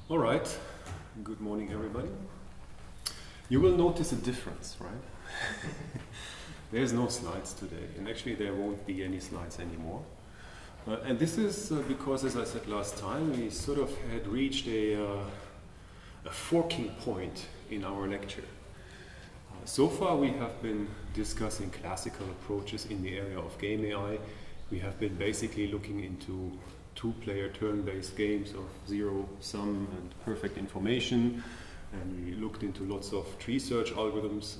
All right, good morning everybody. You will notice a difference, right? There's no slides today, and actually there won't be any slides anymore. And this is because, as I said last time, we sort of had reached a forking point in our lecture. So far we have been discussing classical approaches in the area of game AI. We have been basically looking into two-player turn-based games of zero-sum and perfect information, and we looked into lots of tree search algorithms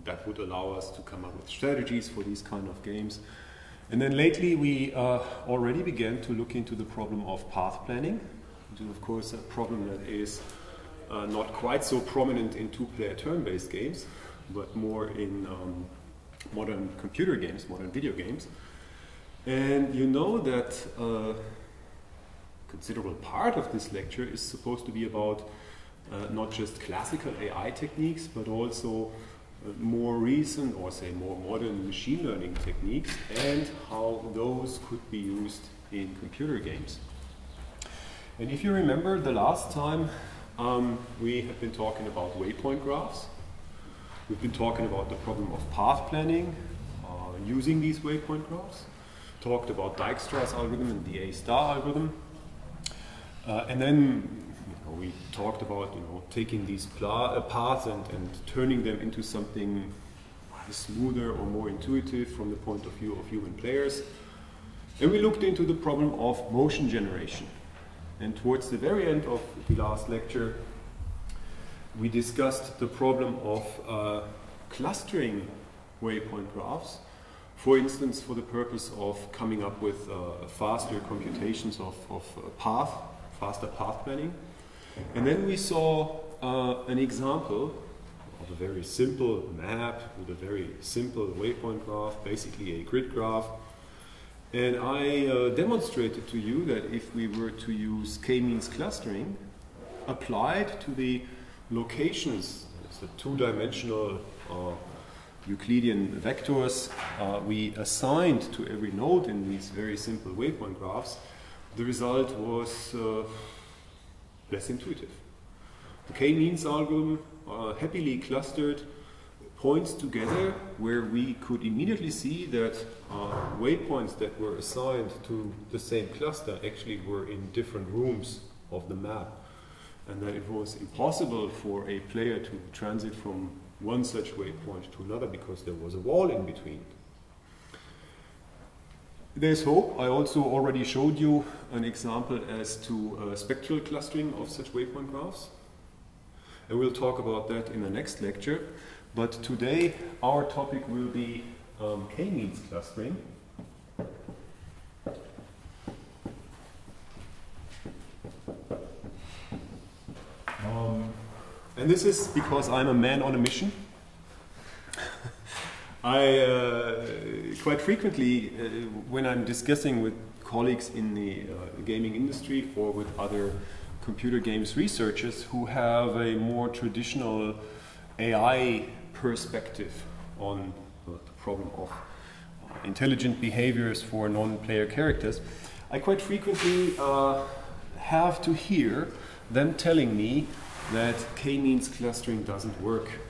that would allow us to come up with strategies for these kind of games. And then lately we already began to look into the problem of path planning, which is of course a problem that is not quite so prominent in two-player turn-based games, but more in modern computer games, modern video games. And you know that a considerable part of this lecture is supposed to be about not just classical AI techniques, but also more recent, or say more modern machine learning techniques, and how those could be used in computer games. And if you remember the last time, we have been talking about waypoint graphs. We've been talking about the problem of path planning using these waypoint graphs. Talked about Dijkstra's algorithm and the A-star algorithm. And then we talked about taking these paths and turning them into something smoother or more intuitive from the point of view of human players. And we looked into the problem of motion generation. And towards the very end of the last lecture, we discussed the problem of clustering waypoint graphs, for instance, for the purpose of coming up with faster computations of faster path planning. And then we saw an example of a very simple map with a very simple waypoint graph, basically a grid graph. And I demonstrated to you that if we were to use K-means clustering applied to the locations, it's the two-dimensional Euclidean vectors we assigned to every node in these very simple waypoint graphs, the result was less intuitive. The K-means algorithm happily clustered points together where we could immediately see that waypoints that were assigned to the same cluster actually were in different rooms of the map, and that it was impossible for a player to transit from one such waypoint to another because there was a wall in between. There's hope. I also already showed you an example as to spectral clustering of such waypoint graphs. And we'll talk about that in the next lecture. But today our topic will be K-means clustering. And this is because I'm a man on a mission. I quite frequently, when I'm discussing with colleagues in the gaming industry or with other computer games researchers who have a more traditional AI perspective on the problem of intelligent behaviors for non-player characters, I quite frequently have to hear them telling me that K-means clustering doesn't work.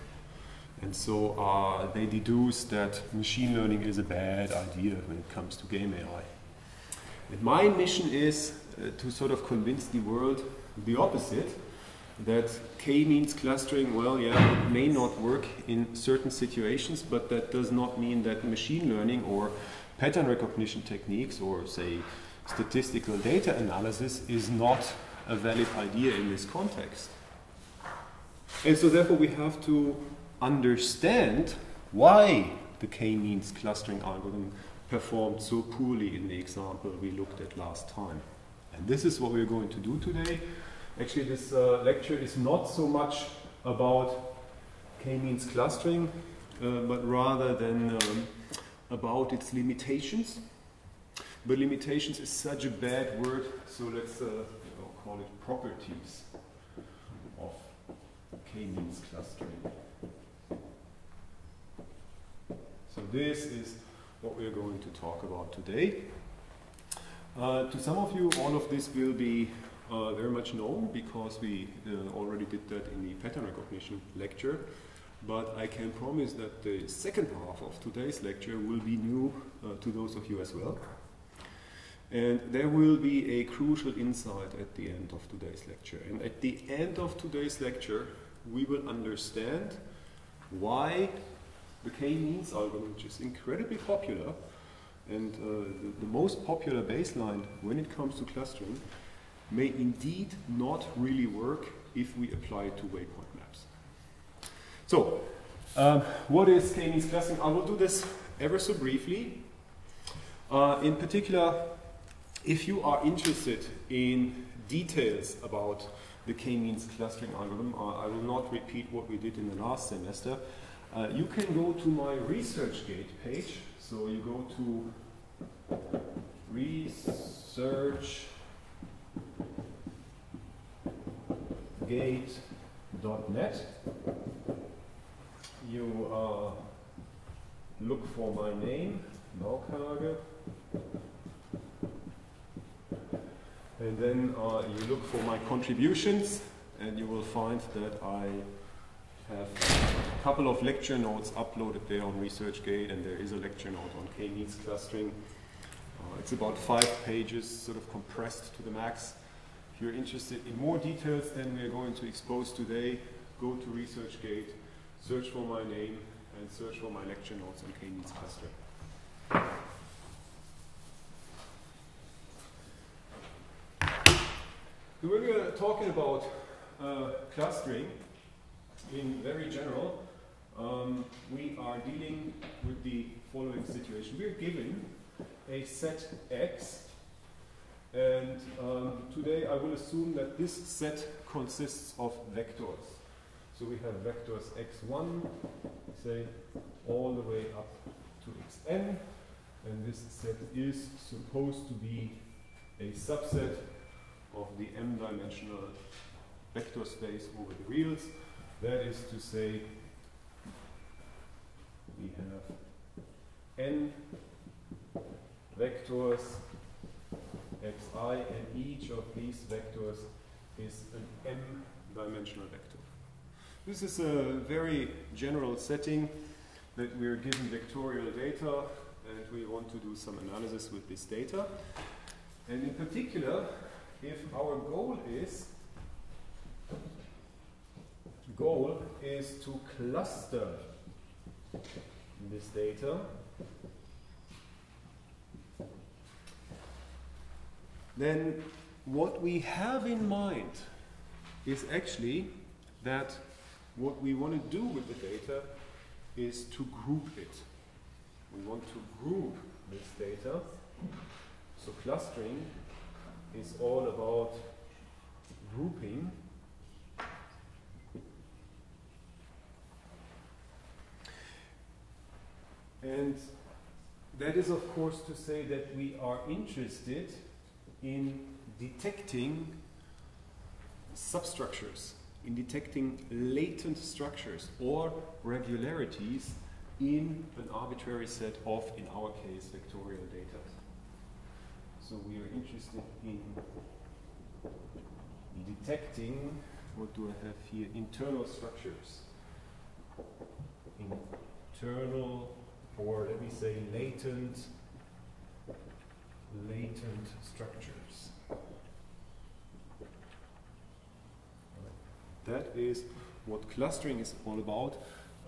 And so they deduce that machine learning is a bad idea when it comes to game AI. And my mission is to sort of convince the world the opposite, that K-means clustering, well, yeah, it may not work in certain situations, but that does not mean that machine learning or pattern recognition techniques or, say, statistical data analysis is not a valid idea in this context. And so therefore we have to understand why the K-means clustering algorithm performed so poorly in the example we looked at last time. And this is what we're going to do today. Actually, this lecture is not so much about K-means clustering, but rather than about its limitations. But limitations is such a bad word, so let's call it properties of K-means clustering. So this is what we're going to talk about today. To some of you, all of this will be very much known because we already did that in the pattern recognition lecture. But I can promise that the second half of today's lecture will be new to those of you as well. And there will be a crucial insight at the end of today's lecture. And at the end of today's lecture, we will understand why the K-means algorithm, which is incredibly popular, and the most popular baseline when it comes to clustering, may indeed not really work if we apply it to waypoint maps. So, what is K-means clustering? I will do this ever so briefly. In particular, if you are interested in details about the K-means clustering algorithm, I will not repeat what we did in the last semester. You can go to my ResearchGate page. So you go to researchgate.net. You look for my name, Bauckhage, and then you look for my contributions, and you will find that I have a couple of lecture notes uploaded there on ResearchGate, and there is a lecture note on K-means clustering. It's about 5 pages, sort of compressed to the max. If you're interested in more details than we are going to expose today, go to ResearchGate, search for my name, and search for my lecture notes on K-means clustering. So when we are talking about clustering, in very general, we are dealing with the following situation. We are given a set X, and today I will assume that this set consists of vectors. So we have vectors x1, say, all the way up to xn, and this set is supposed to be a subset of the m-dimensional vector space over the reals. That is to say, we have n vectors xi, and each of these vectors is an m-dimensional vector. This is a very general setting that we are given vectorial data, and we want to do some analysis with this data. And in particular, if our goal is to cluster this data, then what we have in mind is actually that what we want to do with the data is to group it. We want to group this data. So clustering is all about grouping. And that is, of course, to say that we are interested in detecting substructures, in detecting latent structures or regularities in an arbitrary set of, in our case, vectorial data. So we are interested in detecting, what do I have here, internal structures. Internal, or let me say latent structures. That is what clustering is all about.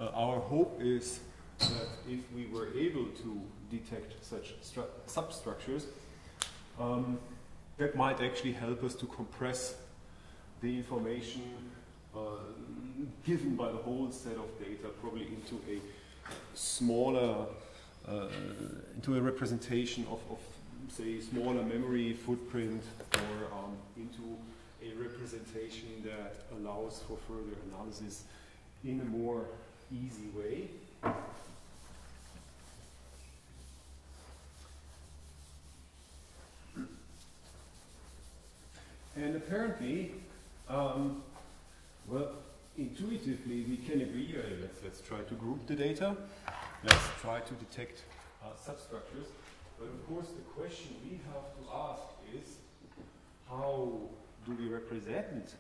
Our hope is that if we were able to detect such substructures, that might actually help us to compress the information given by the whole set of data, probably into a smaller, into a representation of say, smaller memory footprint, or into a representation that allows for further analysis in a more easy way. And apparently, well, intuitively we can agree, let's try to group the data, let's try to detect substructures, but of course the question we have to ask is, how do we represent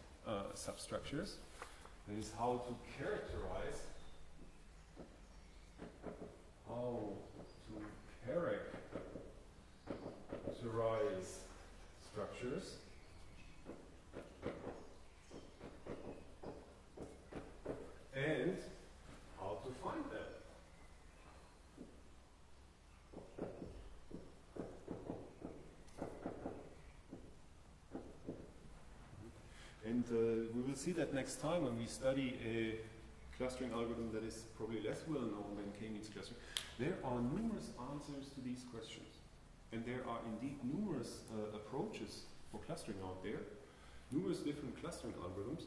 substructures? That is how to characterize structures and how to find them. And we will see that next time when we study a clustering algorithm that is probably less well known than K-means clustering. There are numerous answers to these questions. And there are indeed numerous approaches for clustering out there, numerous different clustering algorithms.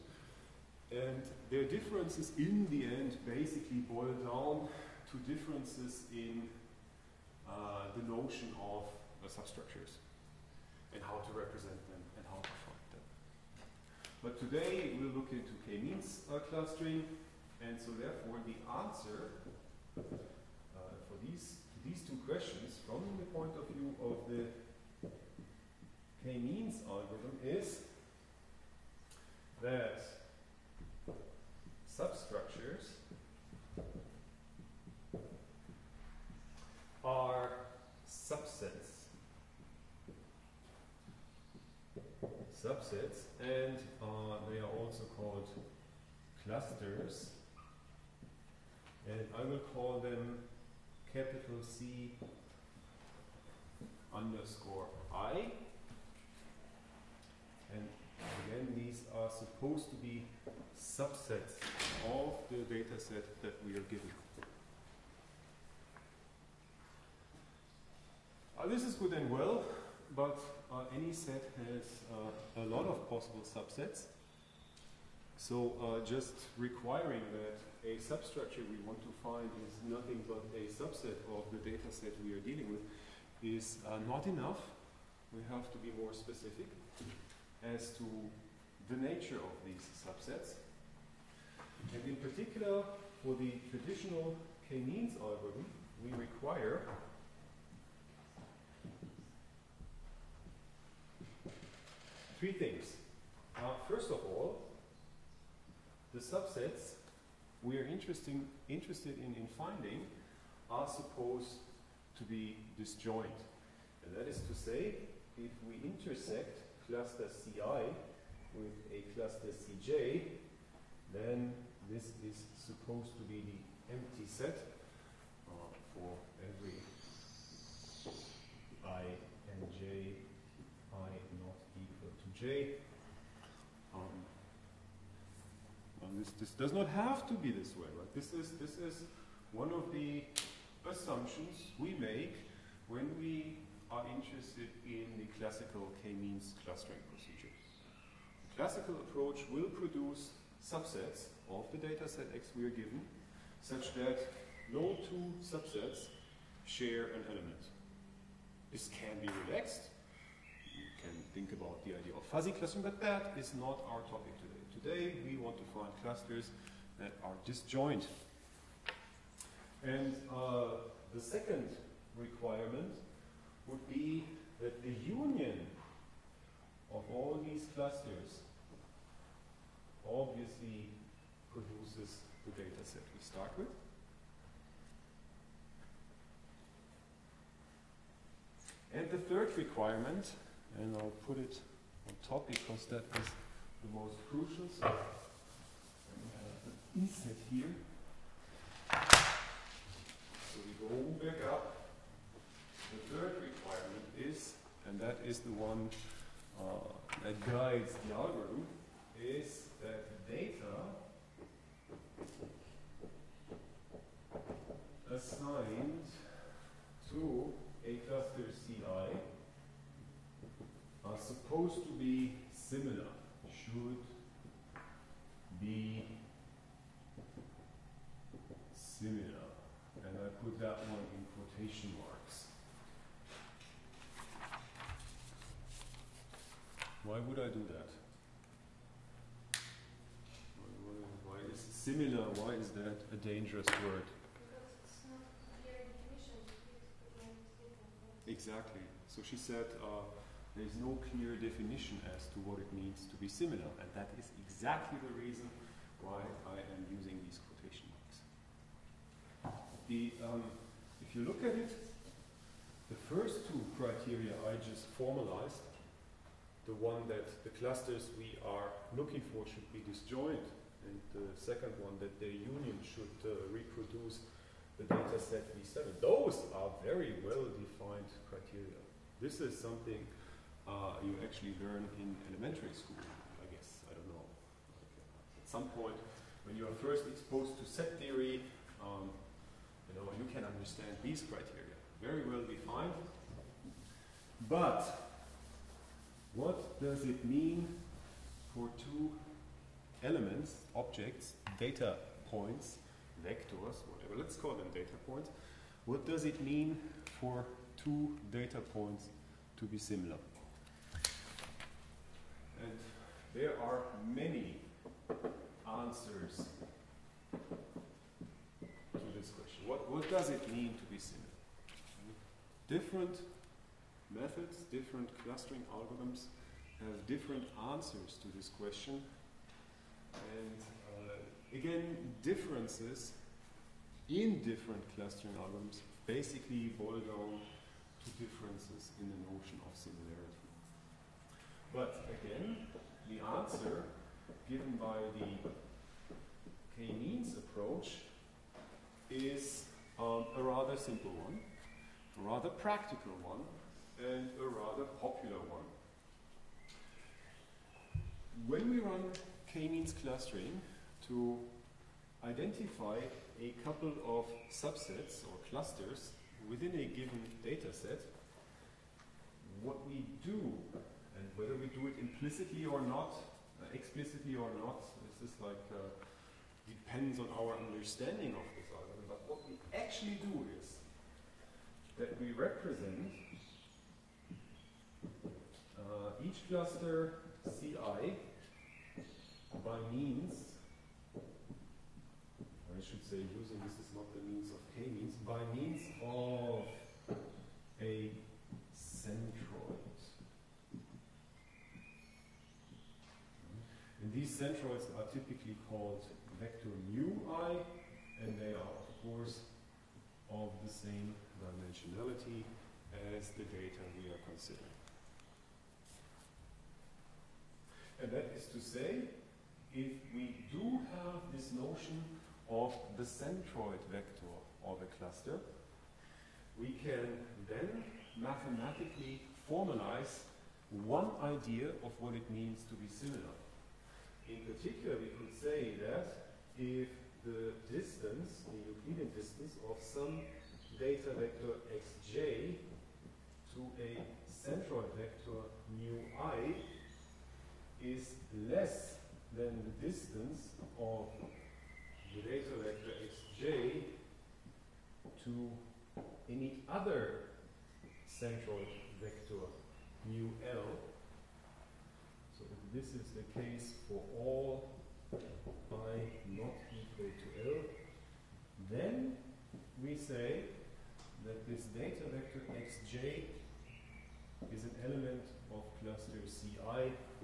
And their differences in the end basically boil down to differences in the notion of substructures and how to represent them and how to find them. But today we'll look into K-means clustering, and so therefore the answer for these two questions from the point of view of the K-means algorithm is that substructures are subsets. And they are also called clusters, and I will call them capital C underscore I, and again these are supposed to be subsets of the data set that we are given. This is good and well, but any set has a lot of possible subsets. So just requiring that a substructure we want to find is nothing but a subset of the data set we are dealing with is not enough. We have to be more specific as to the nature of these subsets. And in particular, for the traditional K-means algorithm, we require three things. First of all, the subsets we are interested in finding are supposed to be disjoint. And that is to say, if we intersect cluster Ci with a cluster Cj, then this is supposed to be the empty set for every I and j, I not equal to j. This does not have to be this way, right? This is one of the assumptions we make when we are interested in the classical K-means clustering procedure. The classical approach will produce subsets of the data set X we are given, such that no two subsets share an element. This can be relaxed. You can think about the idea of fuzzy clustering, but that is not our topic today. Today we want to find clusters that are disjoint. And the second requirement would be that the union of all these clusters obviously produces the data set we start with. And the third requirement, and I'll put it on top because that is the most crucial. So we have an inset here. So we go back up. The third requirement is, and that is the one that guides the algorithm, is that data assigned to a cluster Ci are supposed to be similar, should be similar. And I put that one in quotation marks. Why would I do that? Why is similar, why is that a dangerous word? Because it's not clear definition. Exactly. So she said, there is no clear definition as to what it means to be similar, and that is exactly the reason why I am using these quotation marks. If you look at it, the first two criteria I just formalized, the one that the clusters we are looking for should be disjoint, and the second one that their union should reproduce the data set V7. Those are very well defined criteria. This is something you actually learn in elementary school, I guess. I don't know. At some point, when you are first exposed to set theory, you can understand these criteria. Very well defined. But what does it mean for two elements, objects, data points, vectors, whatever, let's call them data points. What does it mean for two data points to be similar? And there are many answers to this question. What does it mean to be similar? Different methods, different clustering algorithms have different answers to this question. And again, differences in different clustering algorithms basically boil down to differences in the notion of similarity. But again, the answer given by the K-means approach is a rather simple one, a rather practical one, and a rather popular one. When we run K-means clustering to identify a couple of subsets or clusters within a given data set, what we do, and whether we do it implicitly or not, explicitly or not, this is like depends on our understanding of this algorithm, but what we actually do is that we represent each cluster Ci by means, I should say, using this is not the means of K-means, by means of a centroid. And these centroids are typically called vector mu I, and they are, of course, of the same dimensionality as the data we are considering. And that is to say, if we do have this notion of the centroid vector of a cluster, we can then mathematically formalize one idea of what it means to be similar. In particular, we could say that if the distance, the Euclidean distance of some data vector xj to a centroid vector mu I is less than the distance of the data vector xj to any other centroid vector mu L. So if this is the case for all I not equal to L, then we say that this data vector xj is an element of cluster Ci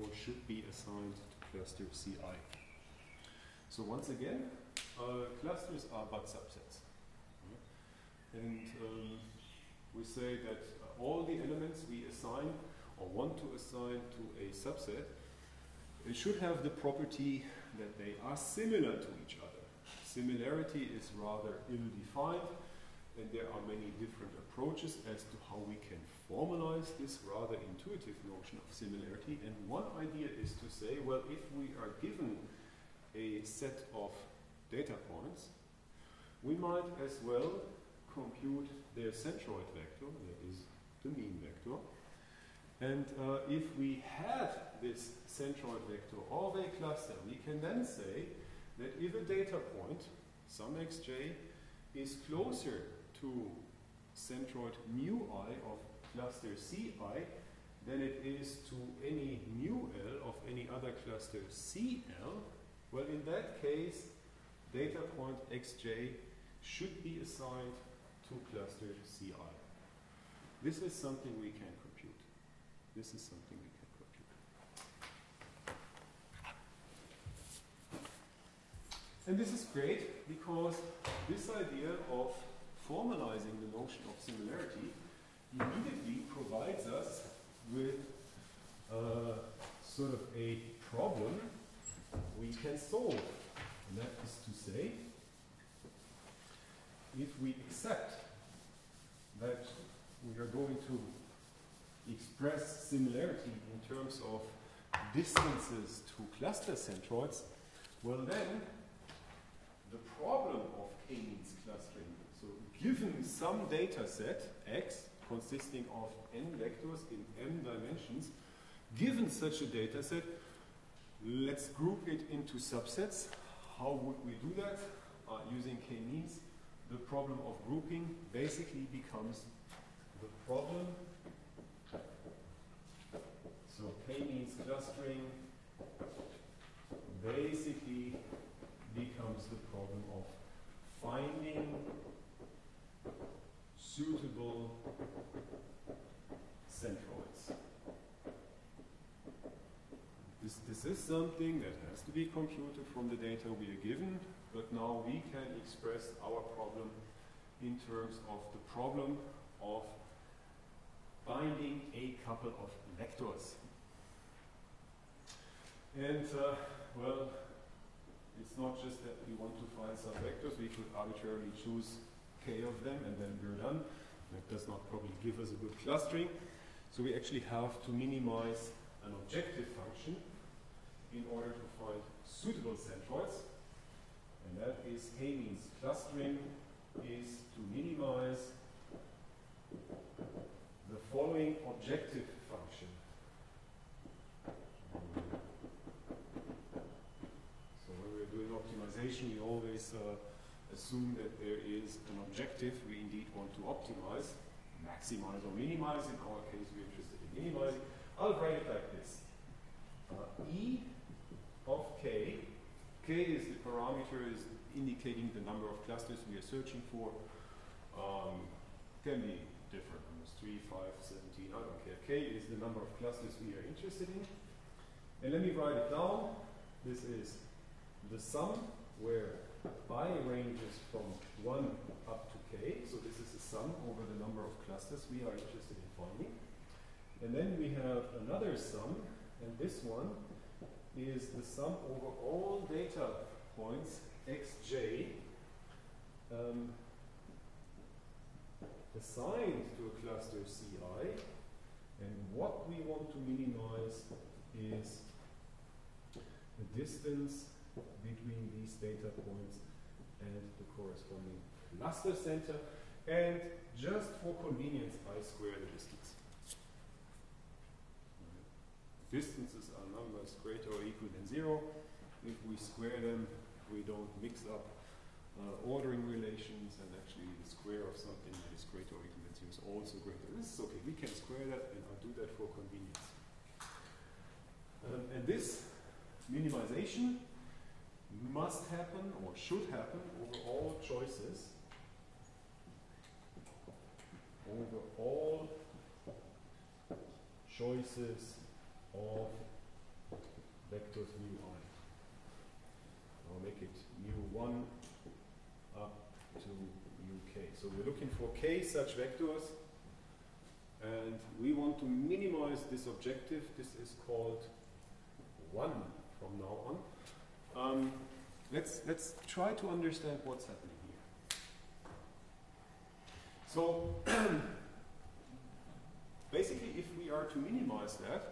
or should be assigned to cluster Ci. So once again, clusters are but subsets. And we say that all the elements we assign or want to assign to a subset, it should have the property that they are similar to each other. Similarity is rather ill-defined, and there are many different approaches as to how we can formalize this rather intuitive notion of similarity. And one idea is to say, well, if we are given a set of data points, we might as well compute their centroid vector, that is the mean vector. And if we had this centroid vector of a cluster, we can then say that if a data point, some xj, is closer to centroid mu I of cluster Ci than it is to any mu L of any other cluster Cl, well, in that case, data point xj should be assigned to cluster Ci. This is something we can compute. This is something we can compute. And this is great because this idea of formalizing the notion of similarity immediately provides us with sort of a problem we can solve. And that is to say, if we accept that we are going to express similarity in terms of distances to cluster centroids, well then, the problem of K-means clustering, so given some data set, X, consisting of n vectors in m dimensions, given such a data set, let's group it into subsets. How would we do that? Using K-means, the problem of grouping basically becomes the problem. So K-means clustering basically becomes the problem of finding suitable centroids. This is something that has to be computed from the data we are given, but now we can express our problem in terms of the problem of finding a couple of vectors. And, well, it's not just that we want to find some vectors, we could arbitrarily choose k of them and then we're done. That does not probably give us a good clustering. So we actually have to minimize an objective function in order to find suitable centroids. And that is K-means clustering is to minimize the following objective function. So when we're doing optimization, we always assume that there is an objective we indeed want to optimize, maximize or minimize. In our case, we're interested in minimizing. I'll write it like this. E of k, k is the parameter is indicating the number of clusters we are searching for. Can be different numbers, 3, 5, 17, I don't care. K is the number of clusters we are interested in. And let me write it down. This is the sum where I ranges from 1 up to k. So this is a sum over the number of clusters we are interested in finding. And then we have another sum, and this one is the sum over all data points xj assigned to a cluster ci, and what we want to minimize is the distance between these data points and the corresponding cluster center, and just for convenience I square the distance. Distances are numbers greater or equal than 0. If we square them, we don't mix up ordering relations, and actually the square of something that is greater or equal than 0 is also greater. This is okay, we can square that, and I'll do that for convenience. And this minimization must happen, or should happen, over all choices, of vectors mu I. I'll make it mu1 up to mu k. So we're looking for k such vectors, and we want to minimize this objective. This is called 1 from now on. Let's try to understand what's happening here. So basically, if we are to minimize that,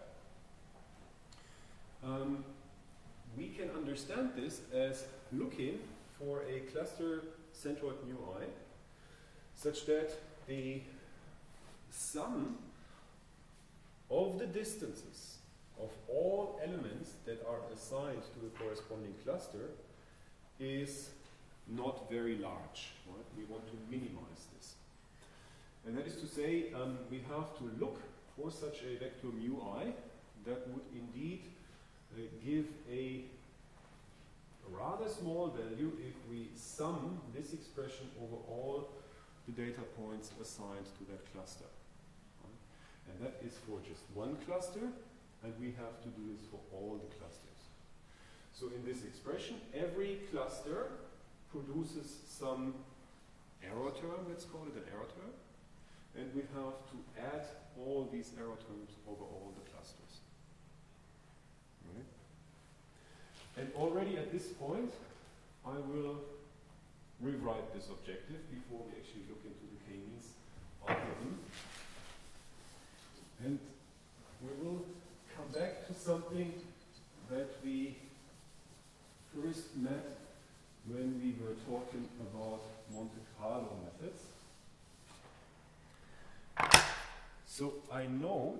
we can understand this as looking for a cluster centroid mu I, such that the sum of the distances of all elements that are assigned to the corresponding cluster is not very large. Right? We want to minimize this. And that is to say, we have to look for such a vector mu I that would indeed give a rather small value if we sum this expression over all the data points assigned to that cluster. Right? And that is for just one cluster, and we have to do this for all the clusters. So in this expression, every cluster produces some error term, let's call it an error term, and we have to add all these error terms over all the clusters. Right? And already at this point, I will rewrite this objective before we actually look into the K-means algorithm. And we will come back to something that we first met when we were talking about Monte Carlo methods. So I know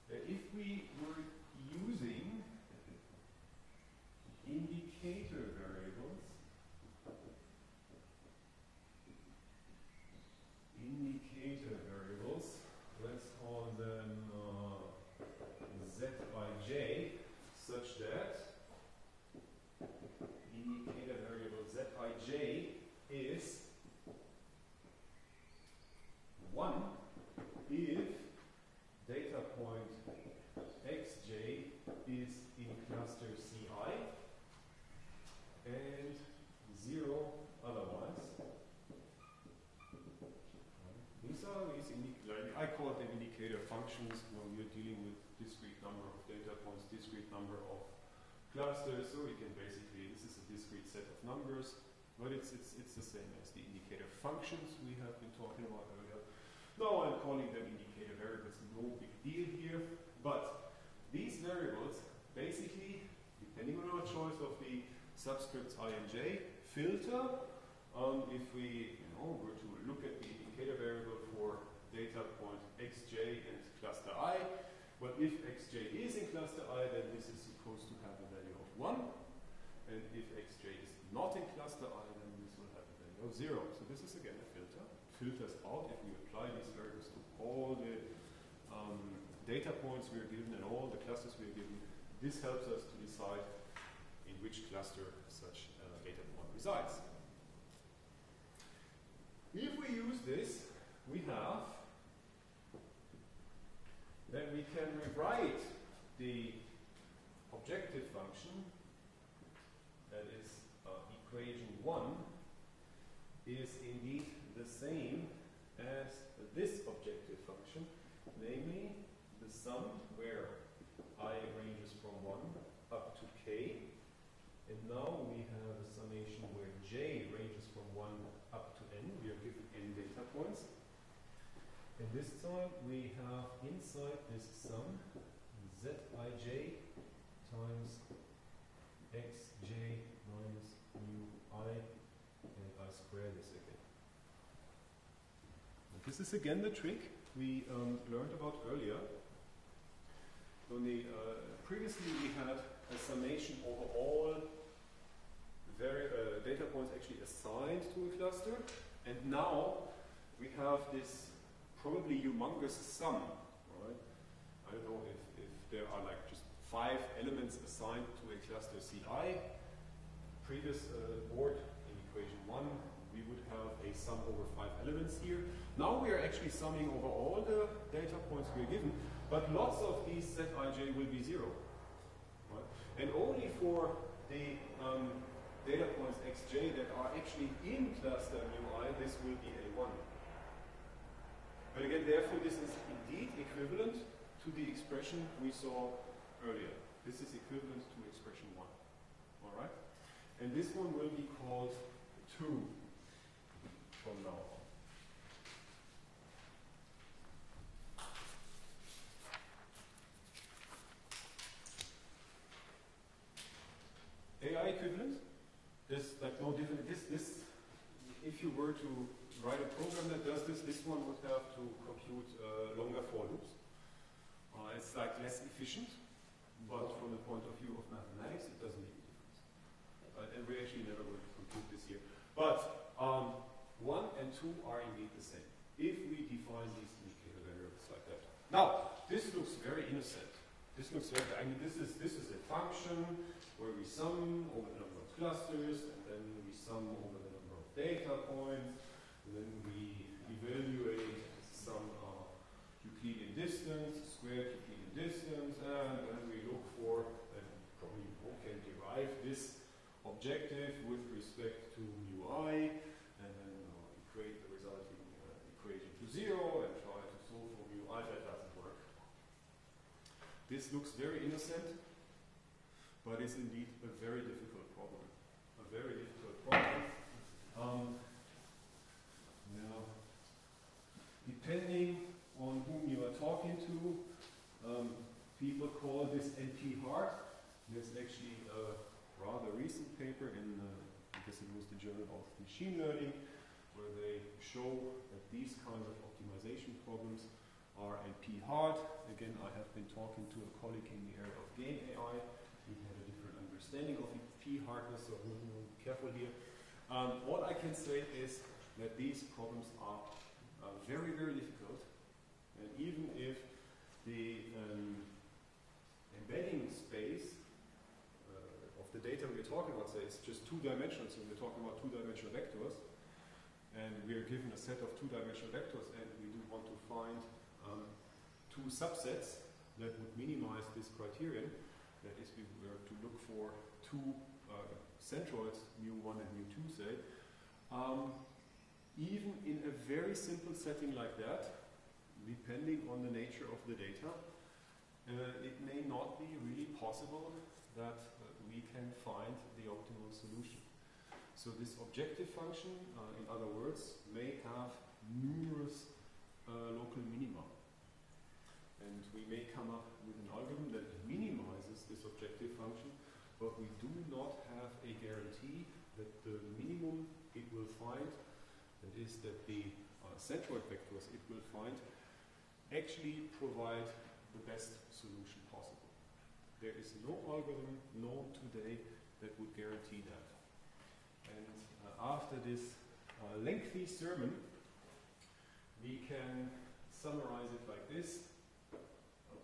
that if we were using indicator variables, let's call them Z by J, such that indicator variable Z by J is 1 if data point xj is in cluster Ci and 0 otherwise. These are I call them indicator functions when we're dealing with discrete number of data points, discrete number of clusters. So we can basically, this is a discrete set of numbers, but it's the same as the indicator functions we have been talking about earlier. Now I'm calling them indicator variables, no big deal here, but these variables basically, depending on our choice of the subscripts I and j, filter if we were to look at the indicator variable for data point xj and cluster I. Well, if xj is in cluster I, then this is supposed to have a value of 1. And if xj is not in cluster I, then this will have a value of 0. So this is again a filter. It filters out if we apply these variables to all the data points we are given and all the clusters we are given. This helps us to decide in which cluster such data point resides. If we use this, then we can rewrite the objective function, that is equation 1, is indeed the same as this objective function, namely the sum where I ranges from 1 up to k. And now we have a summation where j ranges from 1 up to n. We are given n data points. And this time we have inside this sum zij times xj minus mu I, and I square this again. And this is again the trick we learned about earlier. Only previously we had a summation over all data points actually assigned to a cluster, and now we have this probably humongous sum, right? I don't know if there are like just 5 elements assigned to a cluster Ci. Previous board in equation 1, we would have a sum over 5 elements here. Now we are actually summing over all the data points we are given, but lots of these Zij will be 0. Right? And only for the data points xj that are actually in cluster mu I, this will be a 1. But again, therefore, this is indeed equivalent to the expression we saw earlier. This is equivalent to expression 1. All right? And this one will be called 2 from now on. AI equivalent, this like no different. This if you were to write a program that does this one would have to compute longer for loops. It's like less efficient, but from the point of view of mathematics, it doesn't make a difference. And we actually never going to compute this here. But 1 and 2 are indeed the same if we define these indicator variables like that. Now, this looks very innocent. This looks like, I mean, this is a function where we sum over the number of clusters, and then we sum over the number of data points, and then we evaluate some Euclidean distance, squared Euclidean distance, and then we look for, and probably you can derive this objective with respect to mu I, and then equate the resulting equation to 0 and try to solve for mu I. That doesn't work. This looks very innocent, but is indeed a very difficult problem. A very difficult problem. Now, depending on whom you are talking to, people call this NP hard. There's actually a rather recent paper in, I guess it was the Journal of Machine Learning, where they show that these kinds of optimization problems are NP hard. Again, I have been talking to a colleague in the area of game AI. He had a different understanding of NP hardness, so be careful here. All I can say is that these problems are very, very difficult. And even if the embedding space of the data we're talking about, say, it's just two-dimensional, so we're talking about two-dimensional vectors, and we are given a set of two-dimensional vectors, and we do want to find two subsets that would minimize this criterion. That is, we were to look for two centroids, mu1 and mu2, say. Even in a very simple setting like that, depending on the nature of the data, it may not be really possible that we can find the optimal solution. So this objective function, in other words, may have numerous local minima. And we may come up with an algorithm that minimizes this objective function, but we do not have a guarantee that the minimum it will find, that is, that the centroid vectors it will find, actually provide the best solution possible. There is no algorithm known today that would guarantee that. And after this lengthy sermon, we can summarize it like this. So,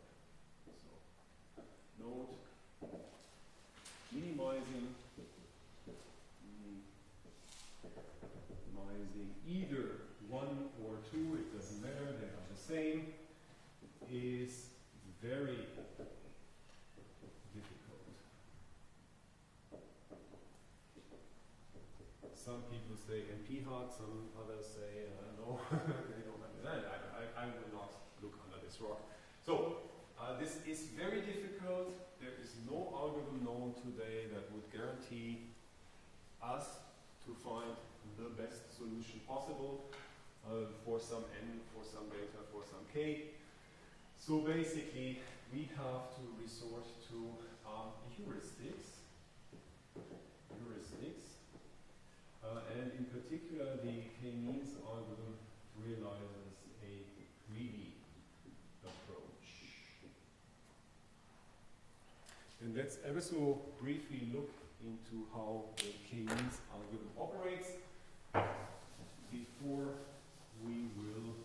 note, minimizing either 1 or 2, it doesn't matter, they are the same, is very difficult. Some people say NP hard, some others say no, they don't understand. I will not look under this rock. So, this is very difficult. There is no algorithm known today that would guarantee us to find the best solution possible for some n, for some beta, for some k. So basically, we have to resort to heuristics. And in particular, the K-means algorithm realizes a greedy approach. And let's ever so briefly look into how the K-means algorithm operates before we will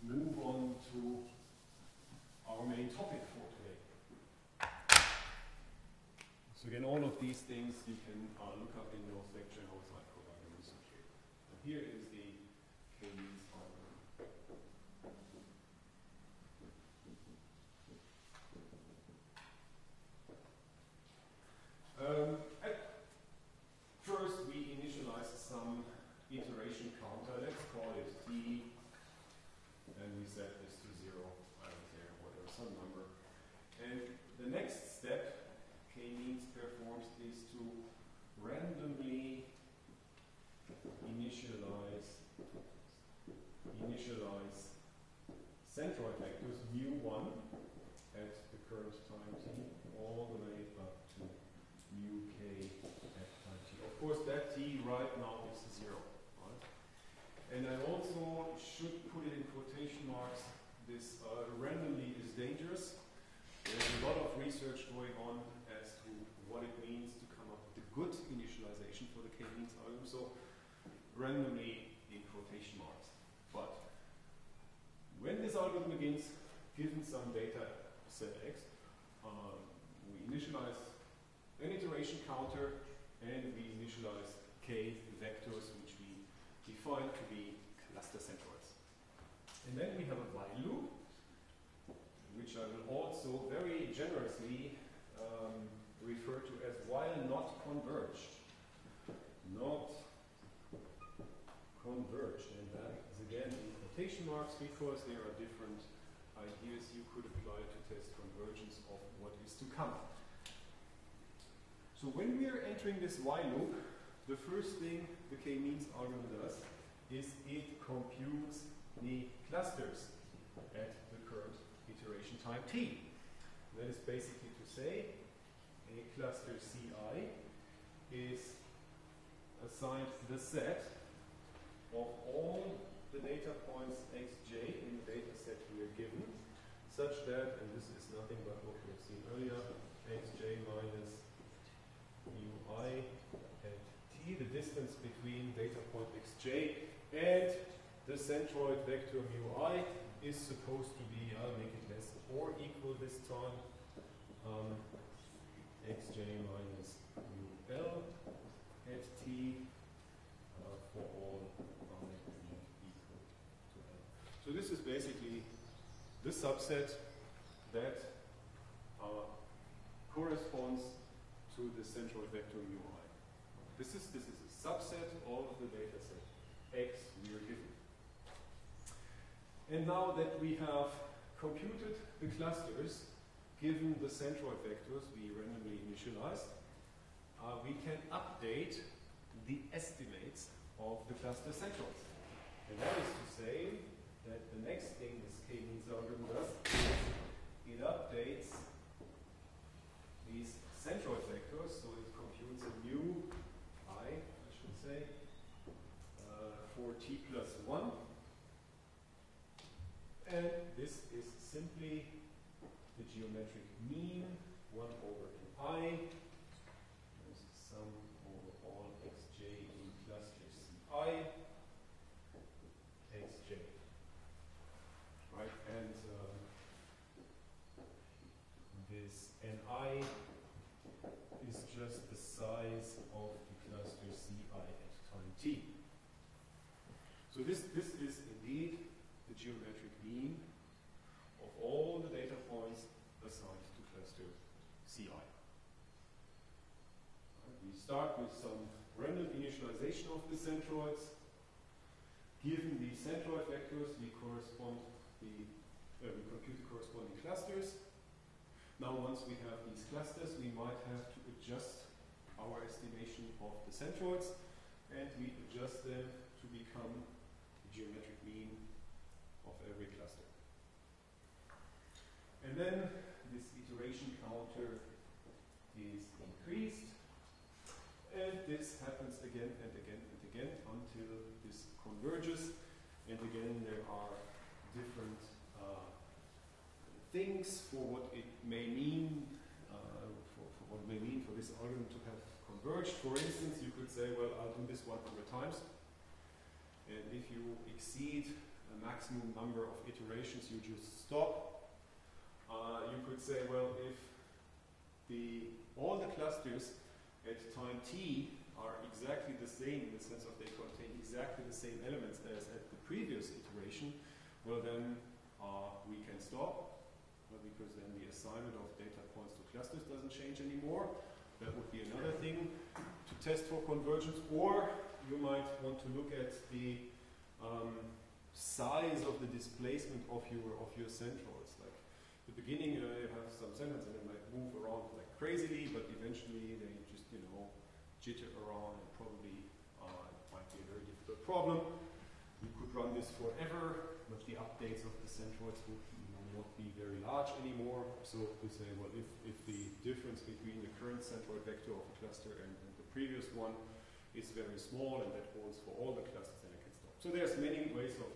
move on to our main topic for today. So again, all of these things you can look up in your lecture notes I provide in research here. And here is the K-means algorithm. At first, we initialize some iteration counter. Let's call it t, and we set this to 0. I don't care, whatever, some number. And the next step K-means performs is to randomly initialize centroid vectors mu1 at the current time t all the way up to mu k at time t. Of course, that t right now is 0. Right? And I also should put it in quotation marks. This randomly is dangerous. There's a lot of research going on as to what it means to come up with a good initialization for the K-means algorithm. So randomly in quotation marks. But when this algorithm begins, given some data set x, initialize an iteration counter, and we initialize k vectors, which we define to be cluster centroids. And then we have a while loop, which I will also very generously refer to as while not converged. Not converged, and that is again in quotation marks because there are different ideas you could apply to test convergence of what is to come. So when we are entering this while loop, the first thing the K-means algorithm does is it computes the clusters at the current iteration time t. That is basically to say a cluster Ci is assigned the set of all the data points xj in the data set we are given, such that, and this is nothing but what we have seen earlier, xj minus ui at t, the distance between data point xj and the centroid vector μi is supposed to be, I'll make it less or equal this time, xj minus ul at t for all I equal to l. So this is basically the subset that corresponds to the centroid vector μi. This is a subset of the data set x we are given. And now that we have computed the clusters, given the centroid vectors we randomly initialized, we can update the estimates of the cluster centroids. And that is to say that the next thing this K-means algorithm does is it updates these centroid vectors, so it computes a new I should say, for t plus 1. And this is simply the geometric mean 1 over pi. There's the sum over all xj in cluster Ci xj. Right, and this ni is just the size of the cluster Ci at time t. So this is indeed the geometric mean of all the data points assigned to cluster Ci. We start with some random initialization of the centroids. Given the centroid vectors, we compute the corresponding clusters. Now, once we have these clusters, we might have to adjust our estimation of the centroids, and we adjust them to become the geometric mean of every cluster. And then this iteration counter is increased, and this happens again and again and again until this converges. And again, there are different things for what it may mean, for what it may mean for this algorithm to have converged. For instance, you could say, well, I'll do this 100 times, and if you exceed a maximum number of iterations, you just stop. You could say, well, if all the clusters at time t are exactly the same in the sense of they contain exactly the same elements as at the previous iteration, well then we can stop, because then the assignment of data points to clusters doesn't change anymore. That would be another thing to test for convergence. Or you might want to look at the size of the displacement of your centroids. Like at the beginning, you have some centroids and they might move around like crazily, but eventually they just jitter around, and probably it might be a very difficult problem. You could run this forever, but the updates of the centroids would not be very large anymore. So we say, well, if the difference between the current centroid vector of a cluster and the previous one is very small, and that holds for all the clusters, then I can stop. So there's many ways of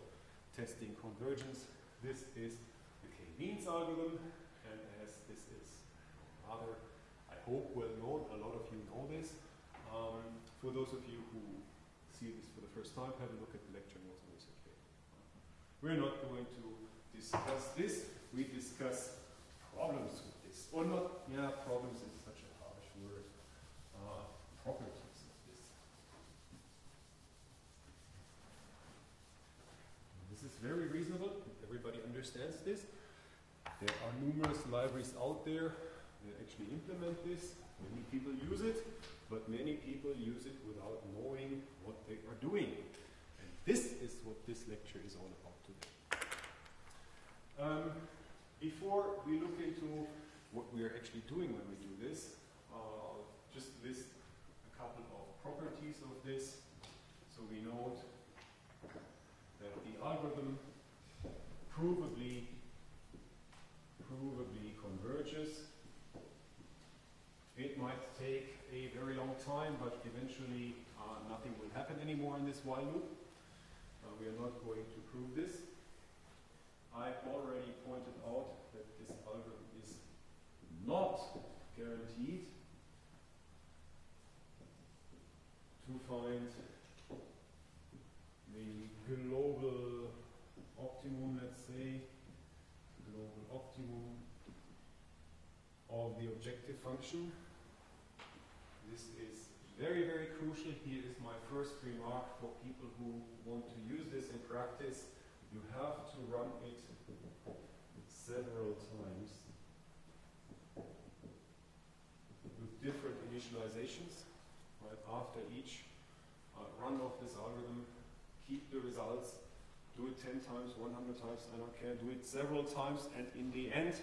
testing convergence. This is the K-means algorithm, and as this is rather, I hope, well known, a lot of you know this. For those of you who see this for the first time, have a look at the lecture notes on this page. We're not going to discuss this. We discuss problems with this. Or not, yeah, problems is such libraries out there that actually implement this. Many people use it, but many people use it without knowing what they are doing. And this is what this lecture is all about today. Before we look into what we are actually doing when we do this, I'll just list a couple of properties of this. So we note that the algorithm provably converges. It might take a very long time, but eventually nothing will happen anymore in this while loop. We are not going to prove this. I already pointed out that this algorithm is not guaranteed to find the global optimum, let's say, global optimum of the objective function. This is very, very crucial. Here is my first remark for people who want to use this in practice. You have to run it several times with different initializations. Right? After each run of this algorithm, keep the results, do it 10 times, 100 times, I don't care, do it several times, and in the end,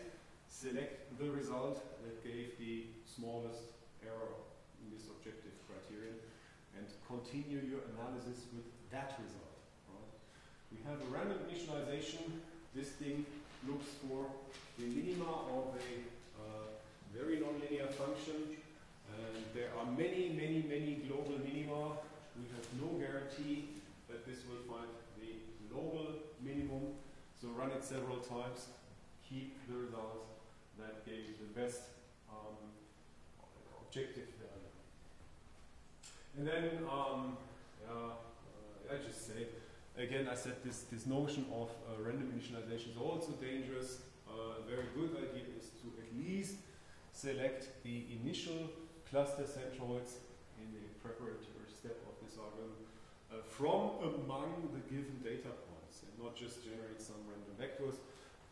select the result that gave the smallest error in this objective criterion, and continue your analysis with that result. Right? We have a random initialization. This thing looks for the minima of a very nonlinear function, and there are many, many, many global minima. We have no guarantee that this will find the global minimum, so run it several times, keep the result that gave you the best objective value. And then, I just say, again, I said this notion of random initialization is also dangerous. A very good idea is to at least select the initial cluster centroids in the preparatory step of this algorithm from among the given data points, and not just generate some random vectors.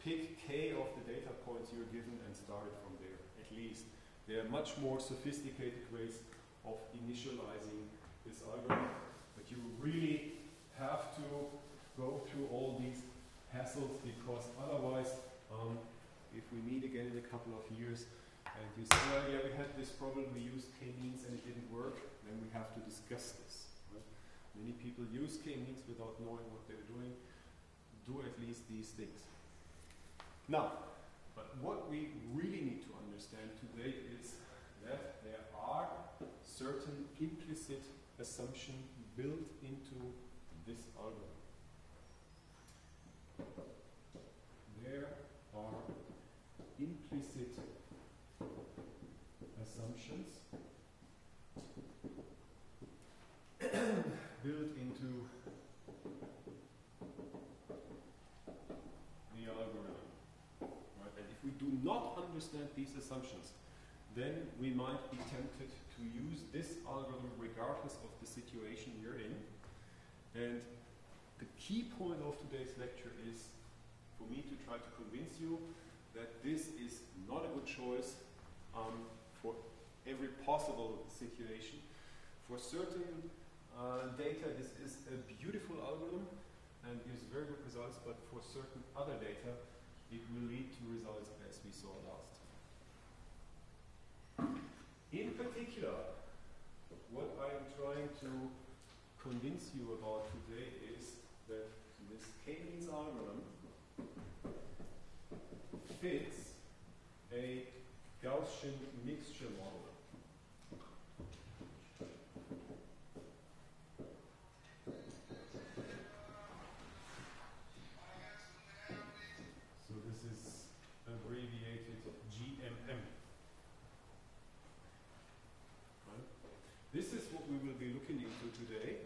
Pick k of the data points you're given and start it from there, at least. There are much more sophisticated ways of initializing this algorithm, but you really have to go through all these hassles, because otherwise, if we meet again in a couple of years and you say, well, yeah, we had this problem, we used K-means and it didn't work, then we have to discuss this. Right? Many people use K-means without knowing what they're doing. Do at least these things. Now, but what we really need to understand today is that there are certain implicit assumptions built into this algorithm. There are implicit assumptions built into the algorithm. Right? And if we do not understand these assumptions, then we might be tempted to use this algorithm regardless of the situation you're in. And the key point of today's lecture is for me to try to convince you that this is not a good choice for every possible situation. For certain data, this is a beautiful algorithm and gives very good results, but for certain other data, it will lead to results as we saw last. In particular, what I am trying to convince you about today is that this K-means algorithm fits a Gaussian mixture model. So this is abbreviated GMM. Right? This is what we will be looking into today.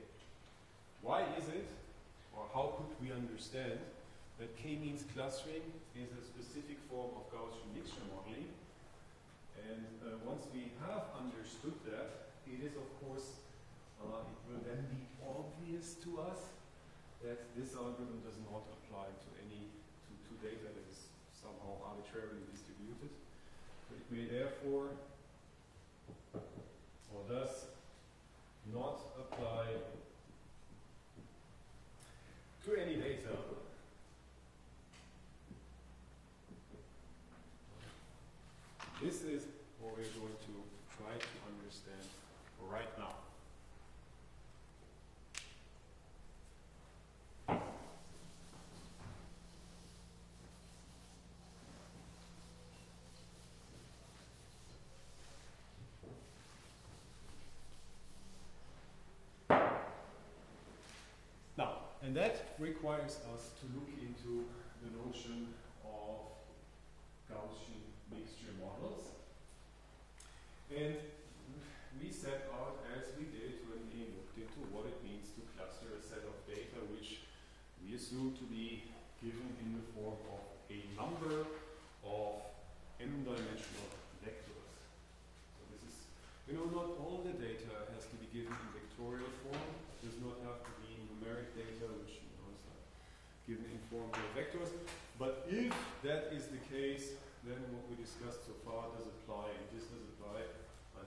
Why is it, or how could we understand that K-means clustering is a specific form of Gaussian mixture modeling? And once we have understood that, it is of course, it will then be obvious to us that this algorithm does not apply to any to data that is somehow arbitrarily distributed. may therefore or does not apply to any data this is what we're going to try to understand right now. Now, and that requires us to look into the notion of Gaussian mixture models. And we set out, as we did when we looked into what it means to cluster a set of data which we assume to be given in the form of a number of n-dimensional vectors. So this is, not all the data has to be given in vectorial form. It does not have to be numeric data, which is given in form of vectors. But if that is the case, then what we discussed so far does apply, and this does apply.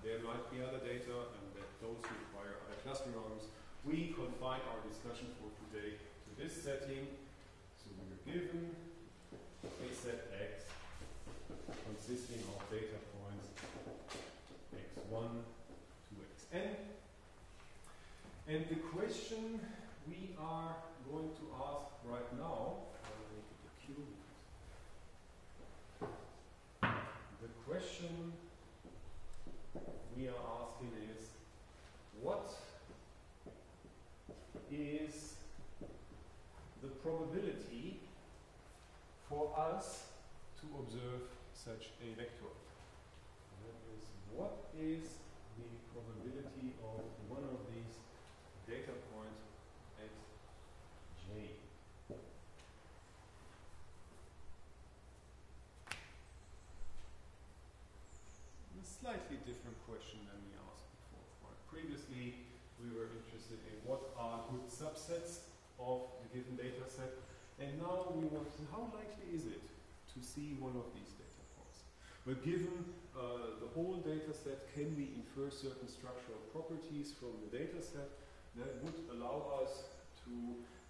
There might be other data, and that those require other clustering algorithms. We confine our discussion for today to this setting. So we are given a set X consisting of data points x1 to xn. And the question we are going to ask right now, I'll make it a Q. The question we are asking is, what is the probability for us to observe such a vector? That is, what is the probability of one of these data points at J? A slightly different question than we asked before. Right? Previously, we were interested in what are good subsets of the given data set, and now we want to know how likely is it to see one of these data points. But given the whole data set, can we infer certain structural properties from the data set that would allow us to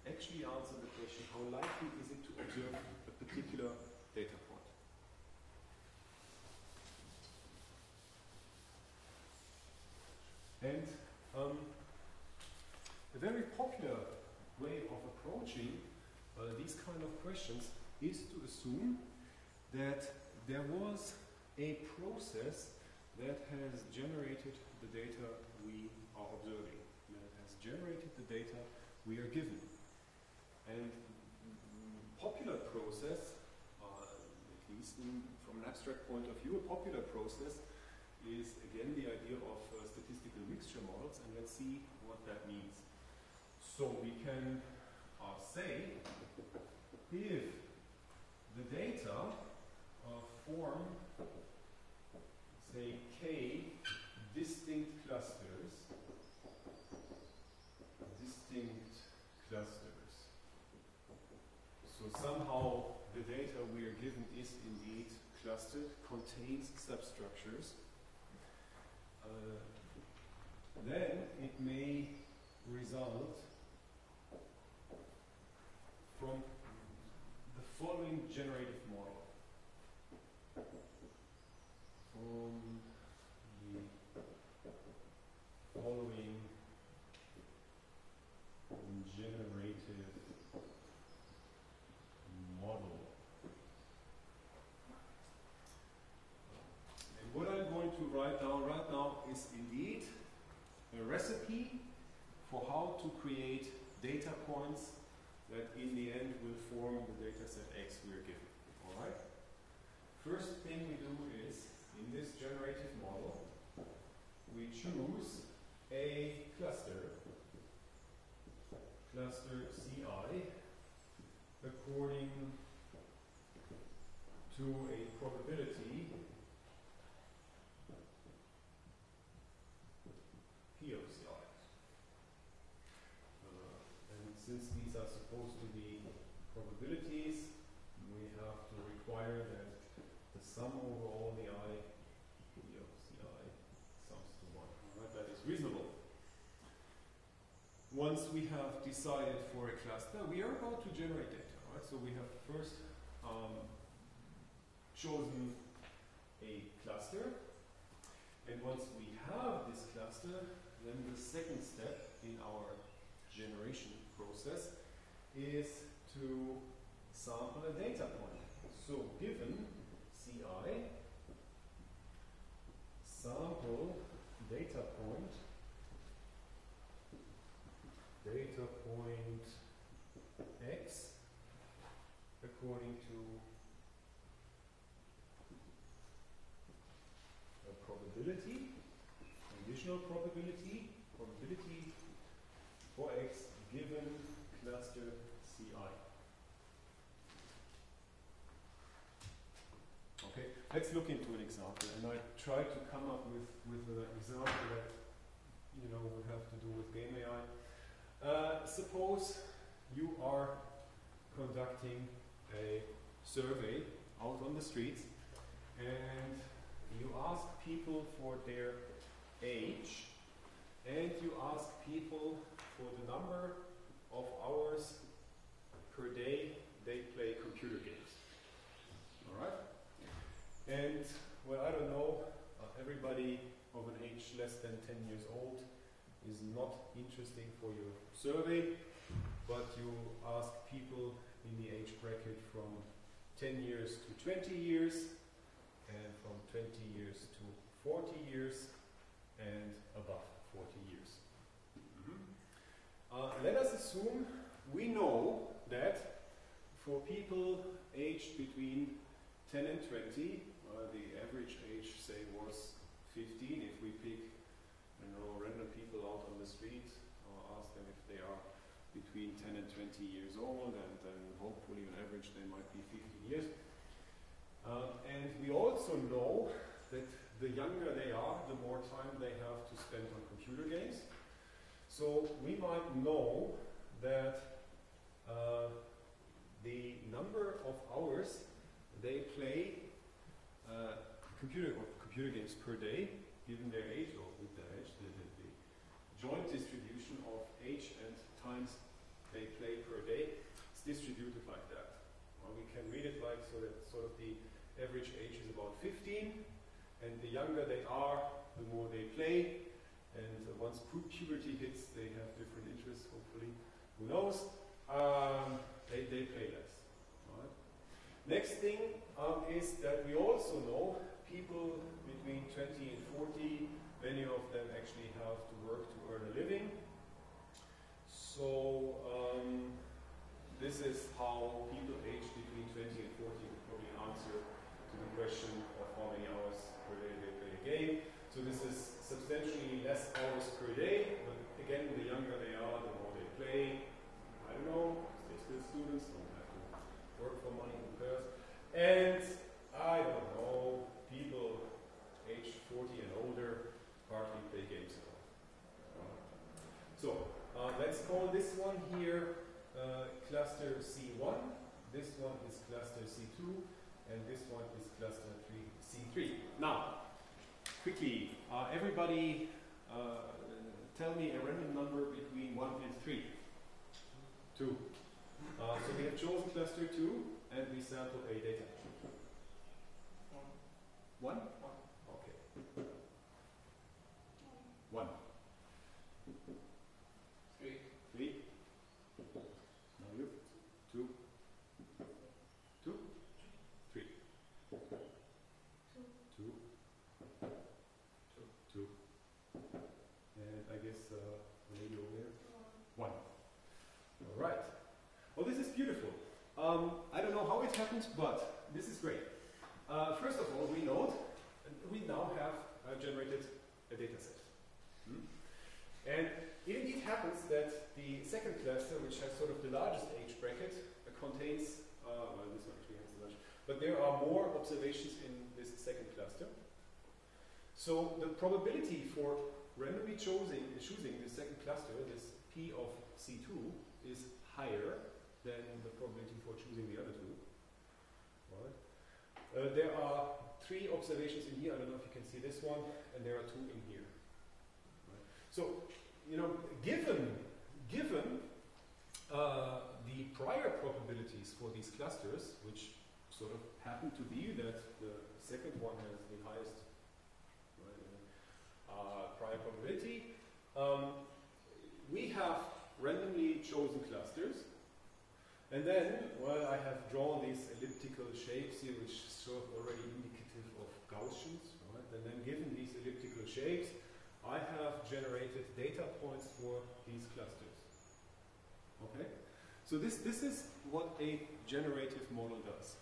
actually answer the question, how likely is it to observe a particular data point? And a very popular way of approaching these kind of questions is to assume that there was a process that has generated the data we are observing, that has generated the data we are given. And popular process, at least from an abstract point of view, a popular process is again the idea of statistical mixture models, and let's see what that means. So we can say if the data form, say, k distinct clusters, so somehow the data we are given is indeed clustered, contains substructures, then it may result from the following generative model. From the following generative model. And what I'm going to write down right now is indeed a recipe for how to create data points that in the end will form the data set X we are given. Alright? First thing we do is, in this generative model, we choose a cluster CI, according to a probability P of CI. And since these are supposed to be probabilities, we have to require that the sum over all the I once we have decided for a cluster, we are about to generate data, right? So we have first chosen a cluster, and once we have this cluster, then the second step in our generation process is to sample a data point. So given Ci, sample data point x according to a probability, conditional probability for x given cluster Ci. Okay, let's look into an example, and I try to come up with an example that would have to do with game AI. Suppose you are conducting a survey out on the streets, and you ask people for their age, and you ask people for the number of hours per day they play computer games. All right? And, well, I don't know, everybody of an age less than 10 years old is not interesting for your survey, but you ask people in the age bracket from 10 years to 20 years, and from 20 years to 40 years, and above 40 years. Let us assume we know that for people aged between 10 and 20, the average age, say, was 15. If we pick, random people out on the street, or ask them if they are between 10 and 20 years old, and then hopefully on average they might be 15 years. And we also know that the younger they are, the more time they have to spend on computer games. So we might know that the number of hours they play computer games per day, given their age, or with their age, the joint distribution of age and times they play per day is distributed like that. We can read it like so that sort of the average age is about 15, and the younger they are, the more they play, and once puberty hits, they have different interests, hopefully, who knows, they play less. Right? Next thing is that we also know people between 20 and 40, many of them actually have to work to earn a living. So this is how people aged between 20 and 40 would probably answer to the question of how many hours per day they play a game. So this is substantially less hours per day, but again, the younger they are, the more they play. I don't know, they're still students, don't have to work for money, who cares? And I don't know, people aged 40 and older hardly play games at all. So let's call this one here cluster C1, this one is cluster C2, and this one is cluster C3. Now, quickly, everybody tell me a random number between 1 and 3. 2. So we have chosen cluster 2, and we sample a data. 1? Okay. 1. 3. 3. Now you. 2. 2. 3. 2. 2. And I guess the lady over there. 1. All right. Well, this is beautiful. I don't know how it happened, but this is great. First of all, we now have generated a data set. And it indeed happens that the second cluster, which has sort of the largest age bracket, contains, well, this one actually has the largest, but there are more observations in this second cluster. So the probability for randomly choosing the second cluster, this P of C2, is higher than the probability for choosing the other two. Right? There are 3 observations in here. I don't know if you can see this one, and there are 2 in here. Right? So, given these clusters, which sort of happen to be that the second one has the highest prior probability. We have randomly chosen clusters, and then, well, I have drawn these elliptical shapes here, which is sort of already indicative of Gaussians, right? And then given these elliptical shapes, I have generated data points for these clusters. Okay? So this is what a generative model does.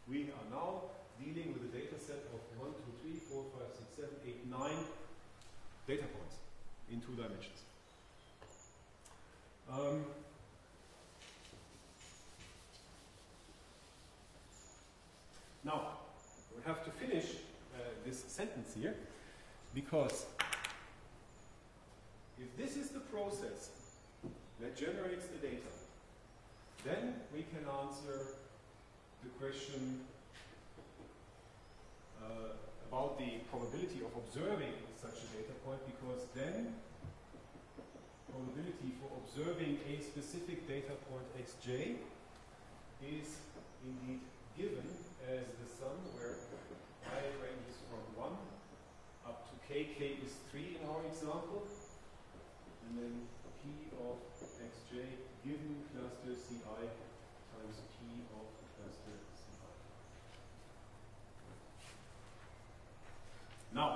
We are now dealing with a data set of 1, 2, 3, 4, 5, 6, 7, 8, 9 data points in 2 dimensions. Now, we have to finish this sentence here, because if this is the process that generates the data, then we can answer the question about the probability of observing such a data point, because then probability for observing a specific data point xj is indeed given as the sum where I ranges from 1 up to k is 3 in our example, and then p of xj given cluster ci times p of cluster ci. Now,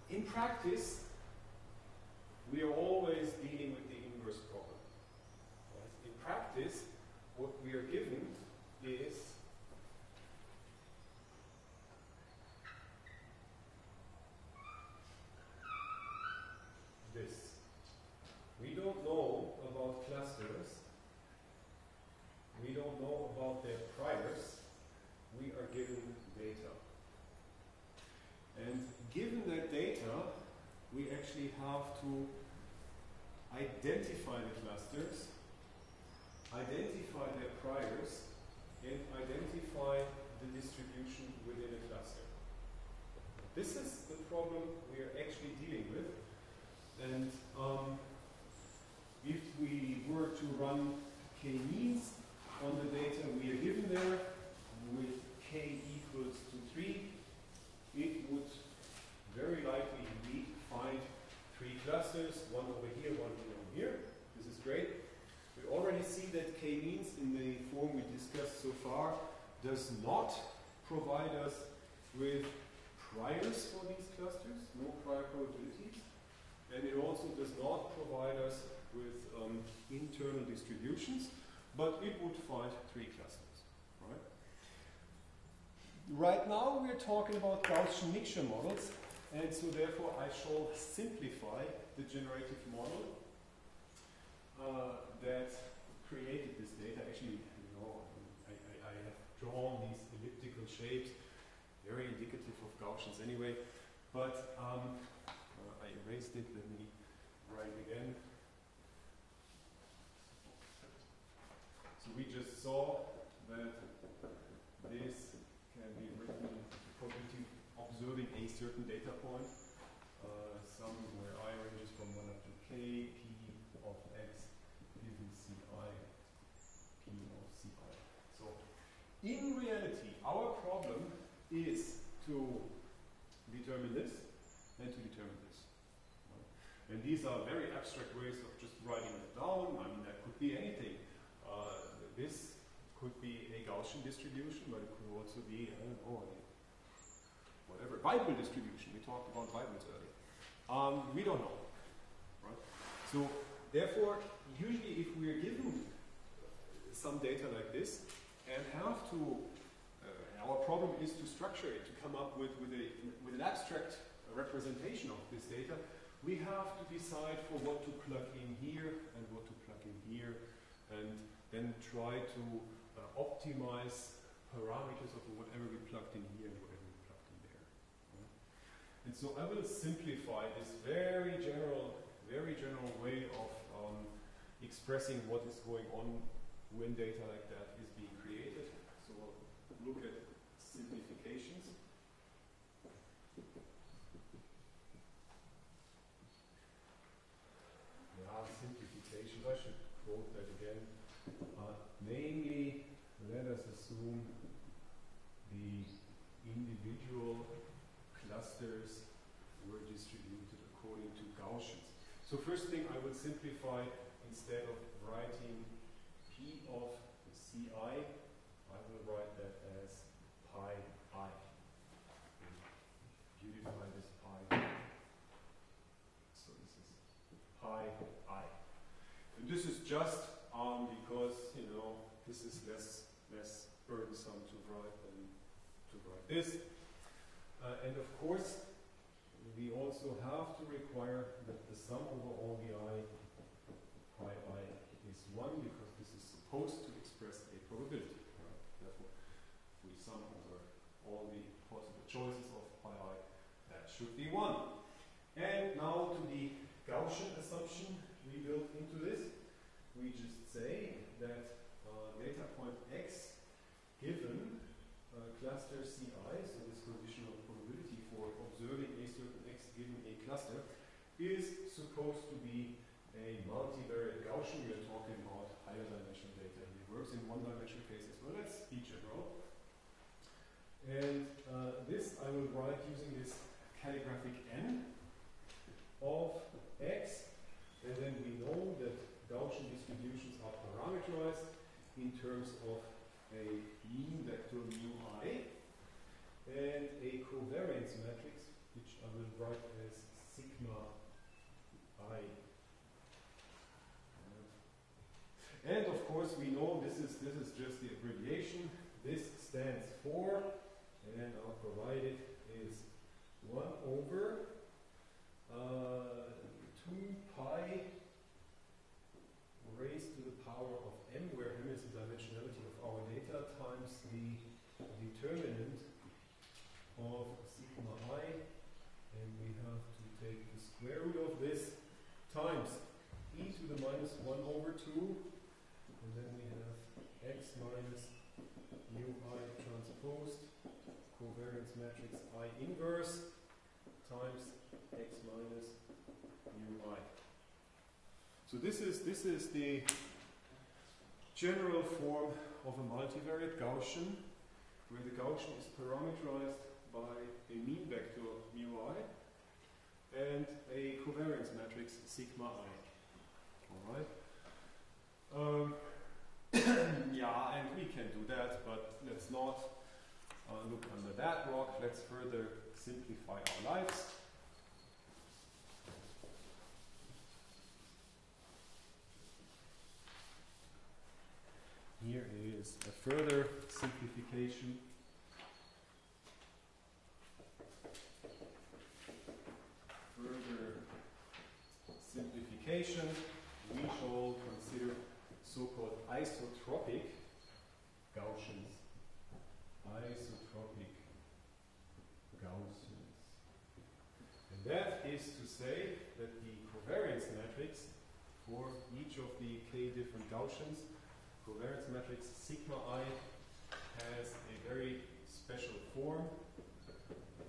in practice, we are always dealing with the inverse problem. Right? In practice, what we are given is this. We don't know about clusters. We don't know about their priors. We are given data. And given that data, we actually have to identify the clusters, identify their priors, and identify the distribution within a cluster. This is the problem we are actually dealing with. And if we were to run K-means on the data we are given there with K equals to 3, it would very likely indeed find 3 clusters, one over here, one over here. This is great. We already see that K-means in the form we discussed so far does not provide us with priors for these clusters, no prior probabilities. And it also does not provide us with internal distributions, but it would find 3 clusters, right? Right now we're talking about Gaussian mixture models, and so therefore I shall simplify the generative model that created this data. Actually, you know, I have drawn these elliptical shapes, very indicative of Gaussians anyway, but I erased it. Let me write again. So we just saw that this can be written probability observing a certain data point, sum where I ranges from 1 up to k, p of x given ci, p of ci. So in reality, our problem is to determine this and to determine this. Right? And these are very abstract ways of just writing it down. I mean, that could be anything. This could be a Gaussian distribution, but it could also be, I don't know, whatever, Weibel distribution. We talked about Weibels earlier. We don't know. Right? So, therefore, usually if we are given some data like this and have to, our problem is to structure it, to come up with an abstract representation of this data, we have to decide for what to plug in here and what to plug in here, and then try to optimize parameters of whatever we plugged in here and whatever we plugged in there. Right? And so I will simplify this very general way of expressing what is going on when data like that is being created. So we'll look at simplifications. Simplifications. I should clusters were distributed according to Gaussians. So first thing, I will simplify. Instead of writing P of Ci, I will write that as pi I. Beautify this pi. So this is pi I. And this is just because, you know, this is less burdensome to write than to write this. And of course, we also have to require that the sum over all the I, pi I, is 1, because this is supposed to express a probability. Right? Therefore, we sum over all the possible choices of pi I, that should be 1. And now to the Gaussian assumption we built into this. We just say that data point x given cluster Ci, so this conditional probability for observing a certain x given a cluster, is supposed to be a multivariate Gaussian. We are talking about higher dimensional data. It works in one-dimensional cases. Well, let's be general. And this I will write using this calligraphic n of x. And then we know that Gaussian distributions are parameterized in terms of a mean vector mu I and a covariance matrix, which I will write as sigma I. And of course we know this is just the abbreviation. This stands for, and I'll provide it, is 1 over 2 pi raised to the power of m, where m is the dimensionality of our data, times the determinant of sigma I, and we have to take the square root of this, times e to the minus 1 over 2, and then we have x minus mu I transposed, covariance matrix I inverse, times x minus mu I. So this is the general form of a multivariate Gaussian, where the Gaussian is parameterized by a mean vector mu I and a covariance matrix sigma I. All right. Yeah, and we can do that, but let's not look under that rock. Let's further simplify our lives. Here is a further simplification. We shall consider so-called isotropic Gaussians. Isotropic Gaussians. And that is to say that the covariance matrix for each of the k different Gaussians, covariance matrix sigma I, has a very special form.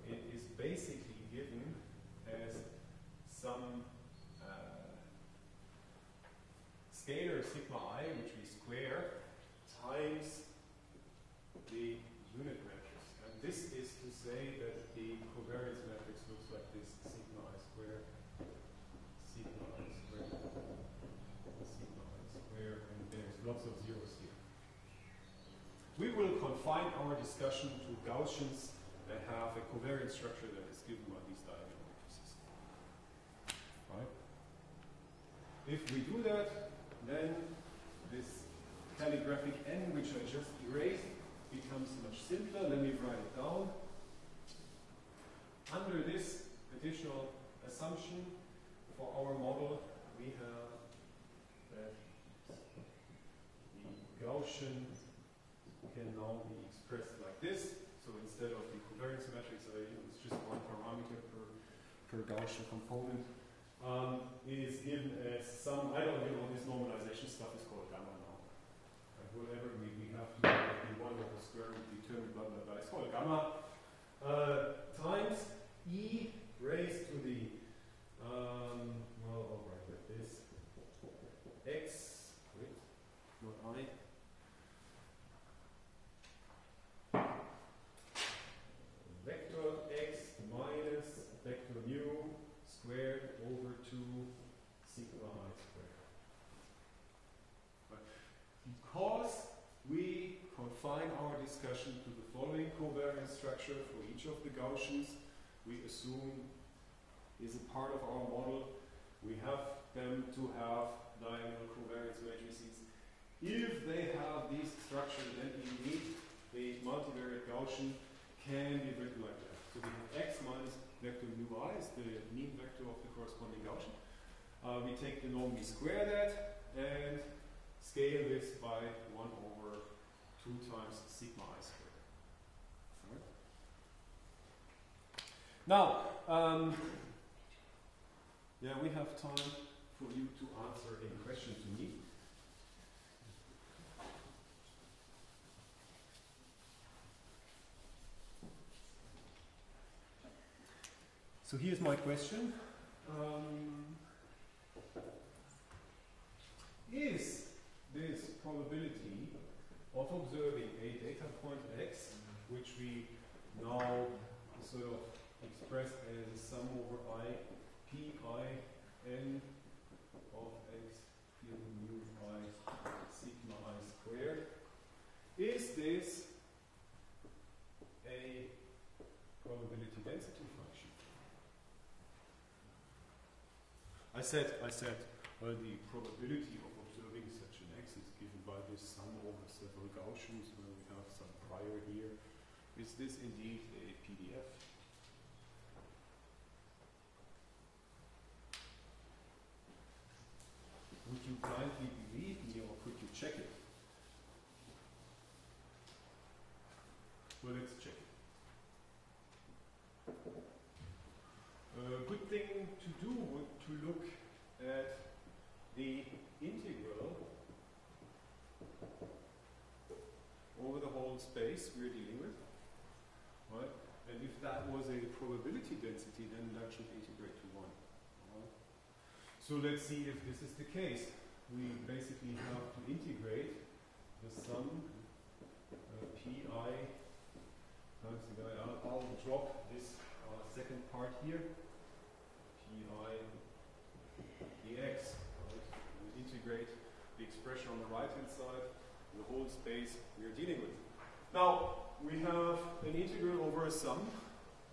It is basically given as some scalar sigma I, which we square, times the unit matrix. And this is to say that the covariance matrix looks like this: sigma I squared, sigma I squared, sigma I squared, and there's lots of zeros here. We will confine our discussion to Gaussians that have a covariance structure that is given by these diagonal matrices. Right? If we do that, then this calligraphic n, which I just erased, becomes much simpler. Let me write it down. Under this additional assumption for our model, we have that the Gaussian can now be expressed like this. So instead of the covariance matrix, it's just one parameter per Gaussian component. Is given as some, I don't know, this normalization stuff is called gamma now. Whatever we have to be 1 over square root determined, blah, blah, blah. It's called gamma. Times e raised to the, well, I'll write like this, x, wait, not I, vector x minus 2 sigma I squared. Right. Because we confine our discussion to the following covariance structure for each of the Gaussians we assume is a part of our model. We have them to have diagonal covariance matrices. If they have these structures, then indeed the multivariate Gaussian can be written like that. So we have x minus vector mu I is the mean vector of the corresponding Gaussian. We take the norm, we square that, and scale this by 1 over 2 times sigma I squared. All right. Now, yeah, we have time for you to answer any question to me. So here's my question. Is this probability of observing a data point x, which we now sort of express as a sum over I, pi n of x given mu I sigma I squared, is this a probability density function? I said, well, the probability of observing such an x is given by this sum over several Gaussians, where we have some prior here. Is this indeed a PDF? Would you blindly believe me, or could you check it? Well, let's check it. A good thing to do would to look at the integral over the whole space we're dealing with, right? And if that was a probability density, then that should integrate to 1. Right? So let's see if this is the case. We basically have to integrate the sum pi times the guy. I'll drop this second part here, pi dx. Right? We integrate the expression on the right hand side, the whole space we are dealing with. Now we have an integral over a sum.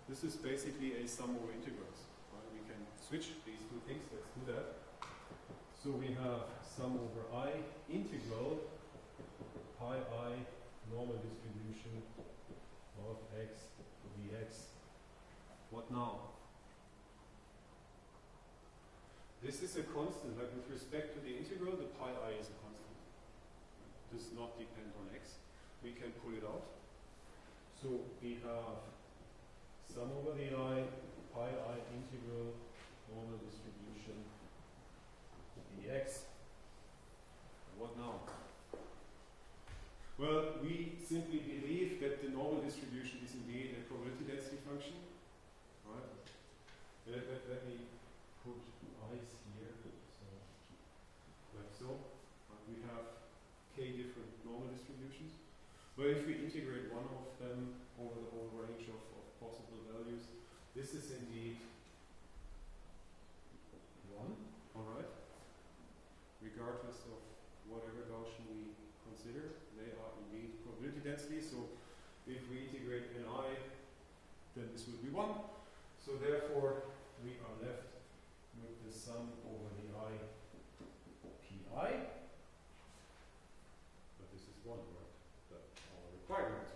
This is basically a sum over integrals. Right? We can switch these two things. Let's do that. So we have sum over I integral pi I normal distribution of x dx. What now? This is a constant, like with respect to the integral, the pi I is a constant. It does not depend on x. We can pull it out. So we have sum over the I, pi I integral normal distribution dx. What now? Well, we simply believe that the normal distribution is indeed a probability density function. Right? Let me put i's here, so like so. We have k different normal distributions. But if we integrate one of them over the whole range of possible values, this is indeed 1, alright? Regardless of whatever Gaussian we consider, they are indeed probability density. So if we integrate ni, then this will be 1. So therefore, we are left with the sum over the I pi. But this is 1, right? That's our requirement.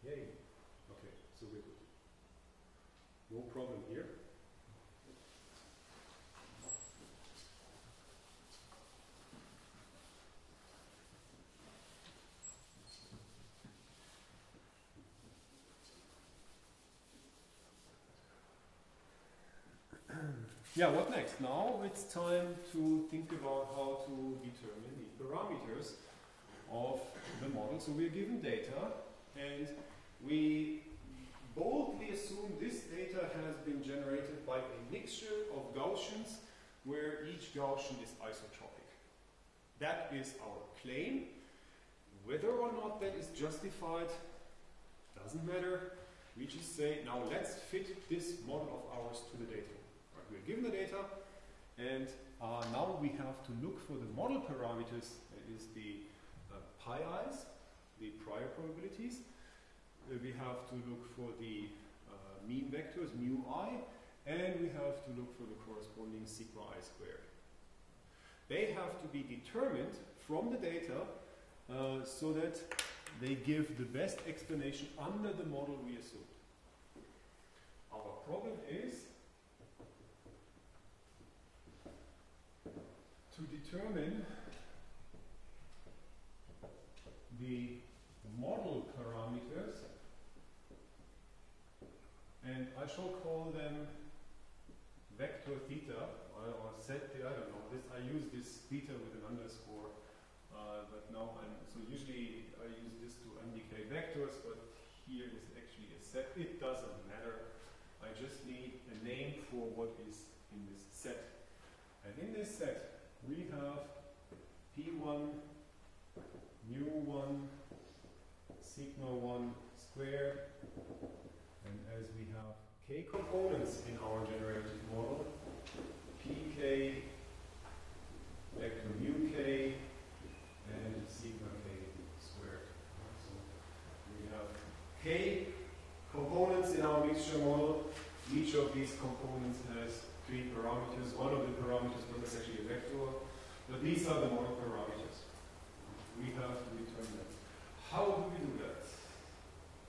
Yay. Okay, so we're good. No problem here. Yeah, what next? Now it's time to think about how to determine the parameters of the model. So we're given data, and we boldly assume this data has been generated by a mixture of Gaussians, where each Gaussian is isotropic. That is our claim. Whether or not that is justified doesn't matter. We just say, now let's fit this model of ours to the data. Right, we're given the data, and now we have to look for the model parameters, that is the pi i's, the prior probabilities. We have to look for the mean vectors, mu I, and we have to look for the corresponding sigma I squared. They have to be determined from the data so that they give the best explanation under the model we assumed. Our problem is to determine the model parameters, and I shall call them vector theta, or set, I don't know, this, I use this theta with an underscore, but now so usually I use this to indicate vectors, but here is actually a set. It doesn't matter. I just need a name for what is in this set. And in this set, we have P1, mu1, sigma 1 squared, and as we have k components in our generative model, pk, vector mu k, and sigma k squared. So we have k components in our mixture model. Each of these components has 3 parameters. One of the parameters is actually a vector, but these are the model parameters. We have to determine that. How do we do that?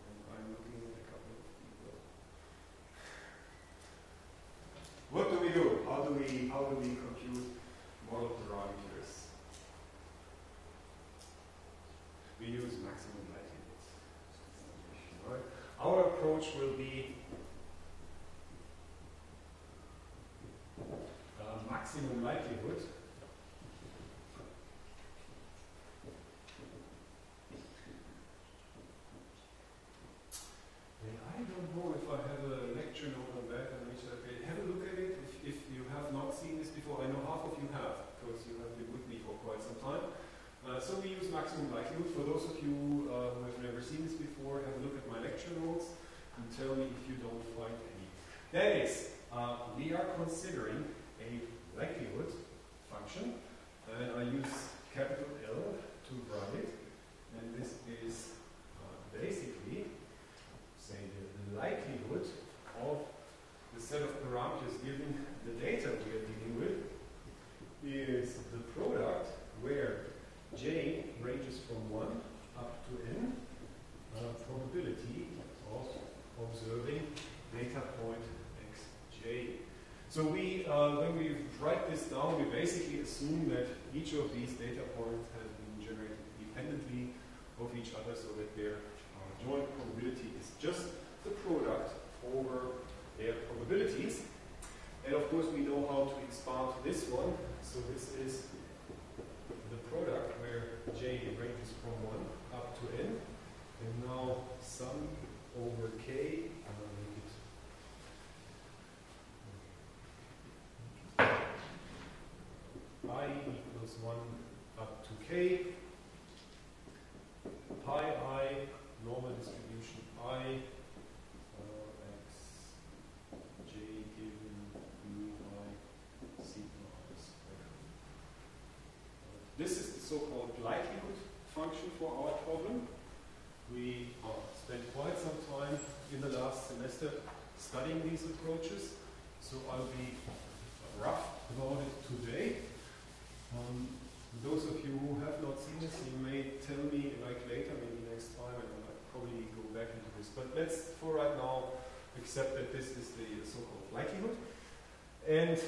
And I'm looking at a couple of people. What do we do? How do we compute model parameters? We use maximum likelihood. Right? Our approach will be maximum likelihood. And I don't know if I have a lecture note on that, and okay, have a look at it if you have not seen this before. I know half of you have, because you have been with me for quite some time. So we use maximum likelihood. For those of you who have never seen this before, have a look at my lecture notes and tell me if you don't find any. That is, we are considering a likelihood function, and I use capital L to write it, and this is basically, say, the likelihood of the set of parameters given the data we are dealing with is the product where j ranges from 1 up to n, probability of observing data point xj. So we, when we write this down, we basically assume that each of these data points has been generated independently of each other, so that their joint probability is just the product over their probabilities. And of course we know how to expand this one. So this is the product where j ranges from 1 up to n. And now sum over k, I'll make it I equals 1 up to k, pi I, normal distribution I, x j given mu I sigma I squared. This is the so-called likelihood function for our problem. We spent quite some time in the last semester studying these approaches, so I'll be rough about it today. Those of you who have not seen this, you may tell me like later, maybe next time, and I'll probably go back into this. But let's, for right now, accept that this is the so-called likelihood. And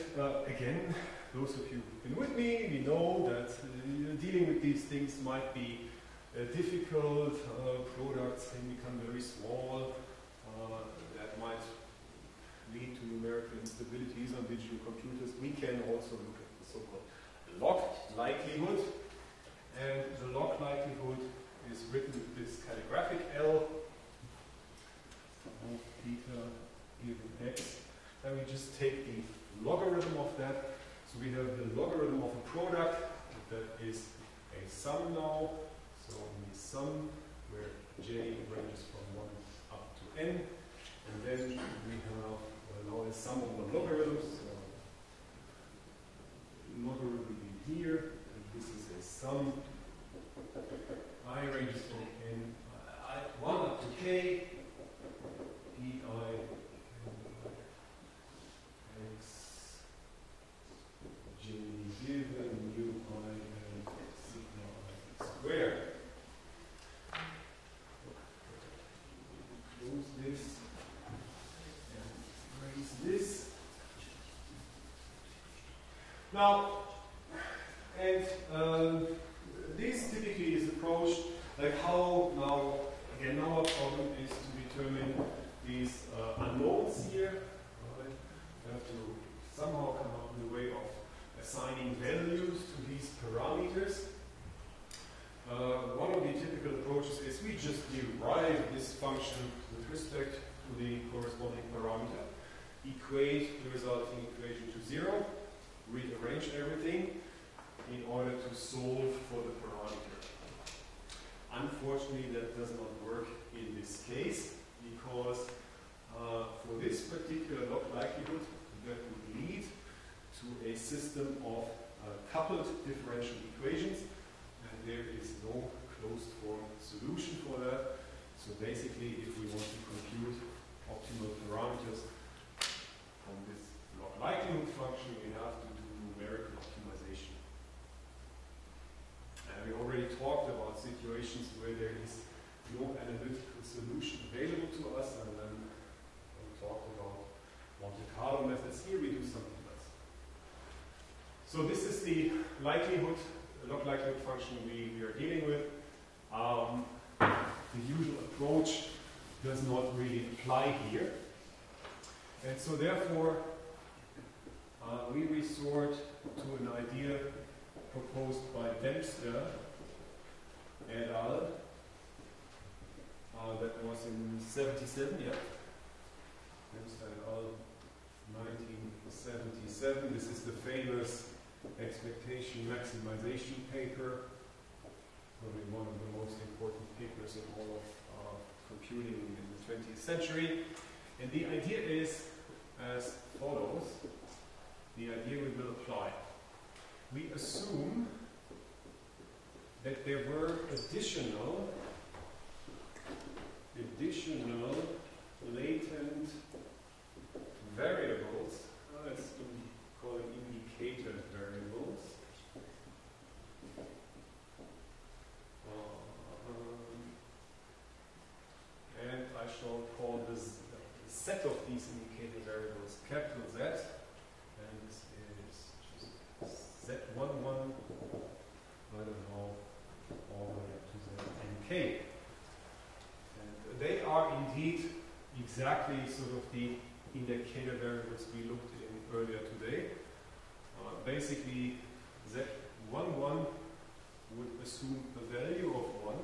again, those of you who've been with me, we know that dealing with these things might be difficult. Products can become very small. That might lead to numerical instabilities on digital computers. We can also look at the so-called log likelihood, and the log likelihood is written with this calligraphic L of theta given x, and we just take the logarithm of that. So we have the logarithm of a product that is a sum now, so we sum where j ranges from 1 up to n, and then we have now a sum of the logarithms. So Now, and this typically is approached like how now, again, our problem is to determine these unknowns here. Right? We have to somehow come up with a way of assigning values to these parameters. One of the typical approaches is we just derive this function with respect to the corresponding parameter, equate the resulting equation to 0, rearrange everything in order to solve for the parameter. Unfortunately, that does not work in this case because for this particular log likelihood, that would lead to a system of coupled differential equations, and there is no closed form solution for that. So basically, if we want to compute optimal parameters from this log likelihood function, we have to do numerical optimization. And we already talked about situations where there is no analytical solution available to us, and then we talked about Monte Carlo methods. Here we do something else. So this is the likelihood, log likelihood function we are dealing with. The usual approach does not really apply here. And so therefore, we resort to an idea proposed by Dempster et al. That was in 77, yeah. Dempster et al. 1977. This is the famous expectation maximization paper. Probably one of the most important papers in all of computing in the 20th century. And the idea is as follows. The idea we will apply. We assume that there were additional latent variables. Let's call them indicator variables. And I shall call this the set of these indicator variables capital Z. And this is just Z11, I don't know, all the way up to Zn k. And they are indeed exactly sort of the indicator variables we looked in earlier today. Basically, Z11 would assume a value of 1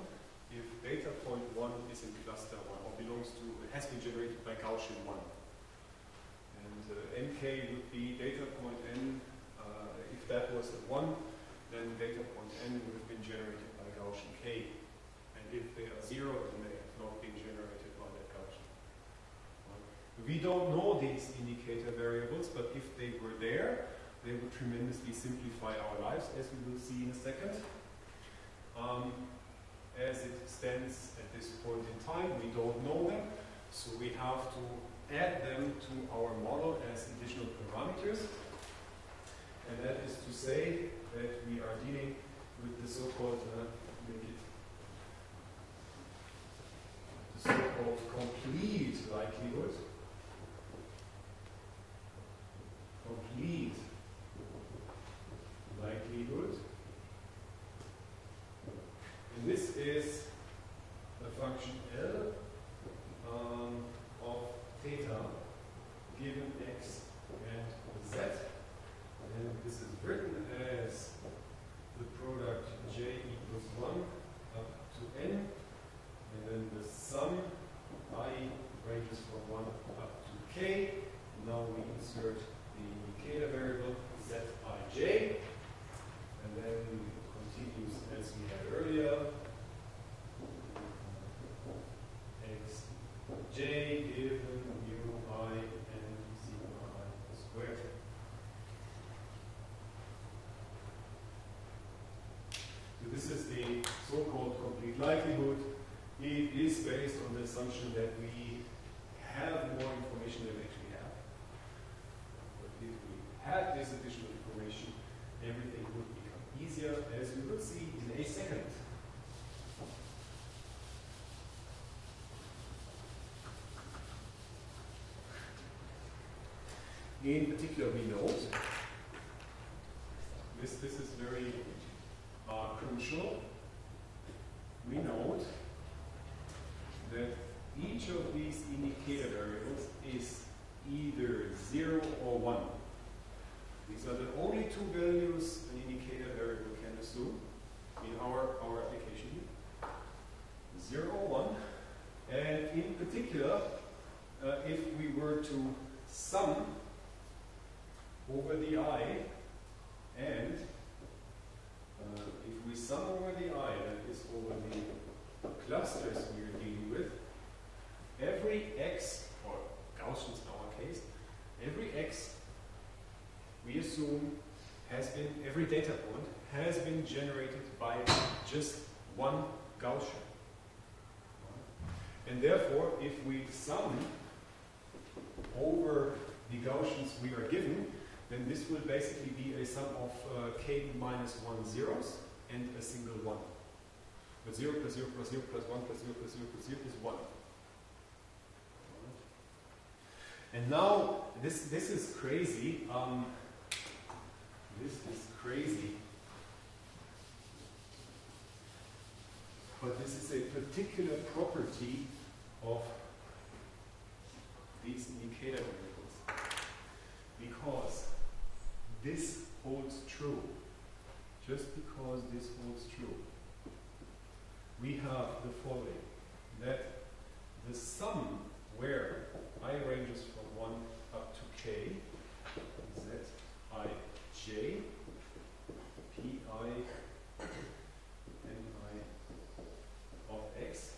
if data point 1 is in cluster 1 or belongs to, it has been generated by Gaussian 1. And nk would be data point n, if that was a 1, then data point n would have been generated by Gaussian k. And if they are 0, then they have not been generated by that Gaussian. We don't know these indicator variables, but if they were there, they would tremendously simplify our lives, as we will see in a second. As it stands at this point in time, we don't know them, so we have to add them to our model as additional parameters. And that is to say that we are dealing with the so-called complete likelihood. Complete likelihood. And this is a function L of theta given x and z. And this is written as the product j equals 1 up to n. And then the sum I ranges from 1 up to k. Now we insert the indicator variable zij. And then continues as we had earlier. Xj given mu I and sigma I squared. So this is the so-called complete likelihood. It is based on the assumption that we have more information than we actually have. But if we had this additional information, everything would become easier, as we will see in a second. In particular, we note this is very crucial. We note that each of these indicator variables is either 0 or 1. These are the only two values an indicator variable can assume in our application here. 0 or 1. And in particular, if we were to sum over the I, and if we sum over the I, that is over the clusters we are dealing with, every x, or Gaussians in our case, every x we assume has been, every data point has been generated by just one Gaussian. And therefore, if we sum over the Gaussians we are given, then this will basically be a sum of k minus 1 zeros and a single 1. But 0 plus 0 plus 0 plus 1 plus 0 plus 0 plus 0 is 1. And now, this is crazy. This is crazy. But this is a particular property of these indicator variables. Because this holds true. Just because this holds true, we have the following. That the sum where I ranges from 1 up to k, z, I, j, p, I, n, I of x.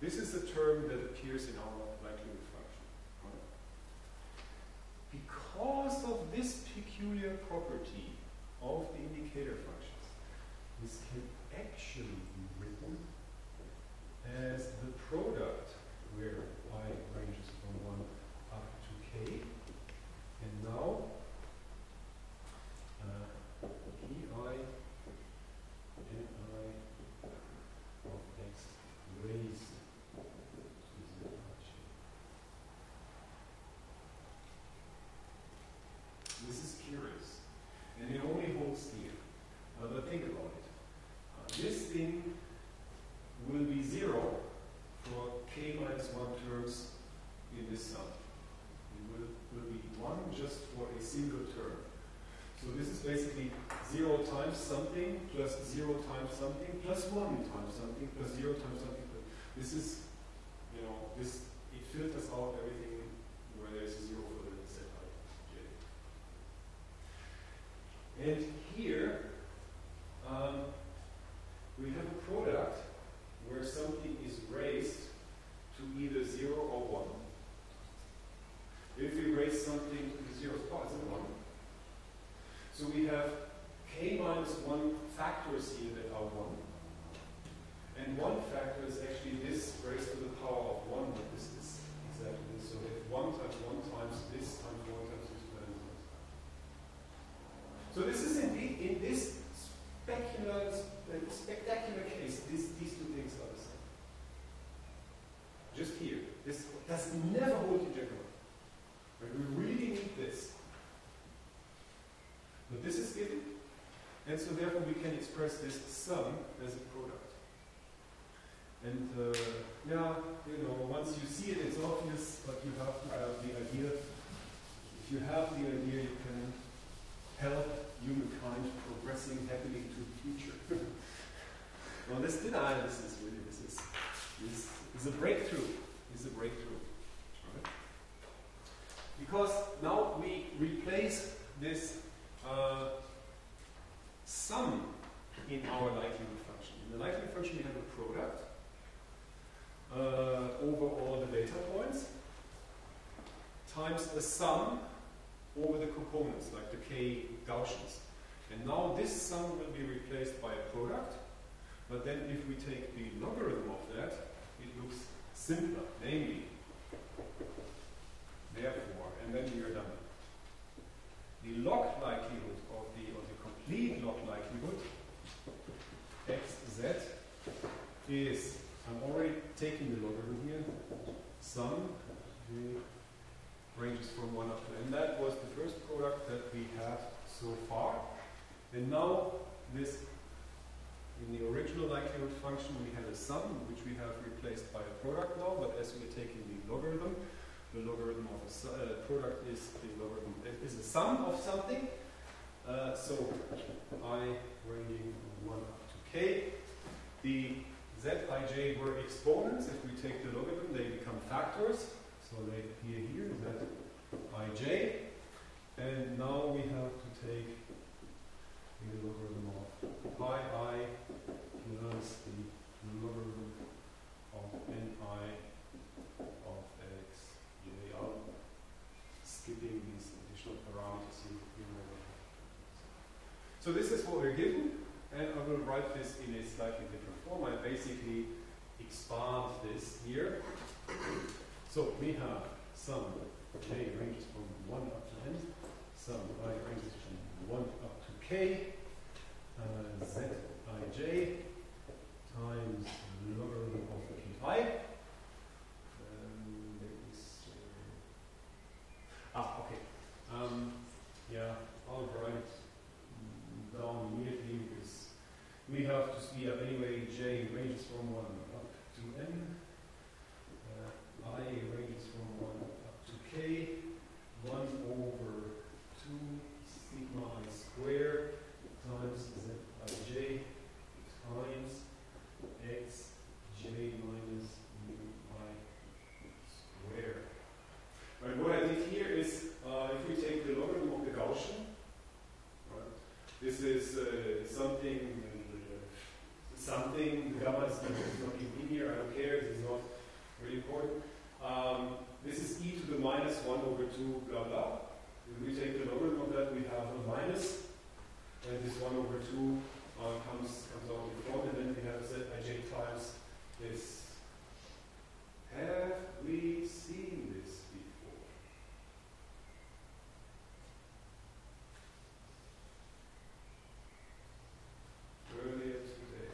This is a term that appears in our likelihood function. Right? Because of this peculiar property of the indicator functions, this can actually be written as the product where I ranges from 1 up to k, and now pi ni of x raised to z j. This is curious, and it only holds here. But think about it. This thing will be 0 for k minus 1 terms in this sum. It will be 1 just for a single term. So this is basically 0 times something plus 0 times something plus 1 times something plus 0 times something. This is, this, it filters out everything where there's a 0 for the set I, j. And here, we have a product where something is raised to either 0 or 1. If we raise something to the 0th power, it's a 1. So we have k minus 1 factors here that are 1. And one factor is actually this raised to the power of 1, but this is exactly this. So we have 1 times 1 times this times 1 times this times this. So this is indeed, in this spectacular case, these two things are the same. Just here. This does never hold in general. Right? We really need this. But this is given, and so therefore we can express this sum as a product. And once you see it, it's obvious, but you have to have the idea. If you have the idea, you can help humankind progressing happily to the future. Well, this is a breakthrough. It's a breakthrough. Right? Because now we replace this sum in our likelihood function. In the likelihood function, we have a product over all the data points times a sum over the components, like the k Gaussians. And now this sum will be replaced by a product, but then if we take the logarithm of that, it looks simpler, namely, therefore, and then we are done. The log likelihood of the complete log likelihood xz is, I'm already taking the logarithm here, sum ranges from 1 up to n. That was the first product that we had so far. And now this, in the original likelihood function, we had a sum, which we have replaced by a product now, but as we are taking the logarithm of a product is a sum of something. So I ranging 1 up to k. The zij were exponents. If we take the logarithm, they become factors. So they appear here, zij. And now we have to take the logarithm of pi I plus the logarithm of ni of x j. I'm skipping these additional parameters here. So this is what we're given, and I will write this in a slightly different form. I basically expand this here. So we have sum j ranges from 1 up to n, sum I ranges from 1 up to k, zij times logarithm of pi. Okay. Yeah, I'll write down immediately because we have anyway j ranges from 1 up to n. I ranges from 1 up to k, 1 over 2 sigma I squared times zij times x j minus mu I squared. Right, what I did here is, if we take the logarithm of the Gaussian, right, this is something, the gamma is not in here, I don't care, this is not really important. This is e to the minus 1 over 2 blah blah. If we take the logarithm of that, we have a minus, and this 1 over 2 comes out in front, and then we have zij times this. Have we seen this before? Earlier today.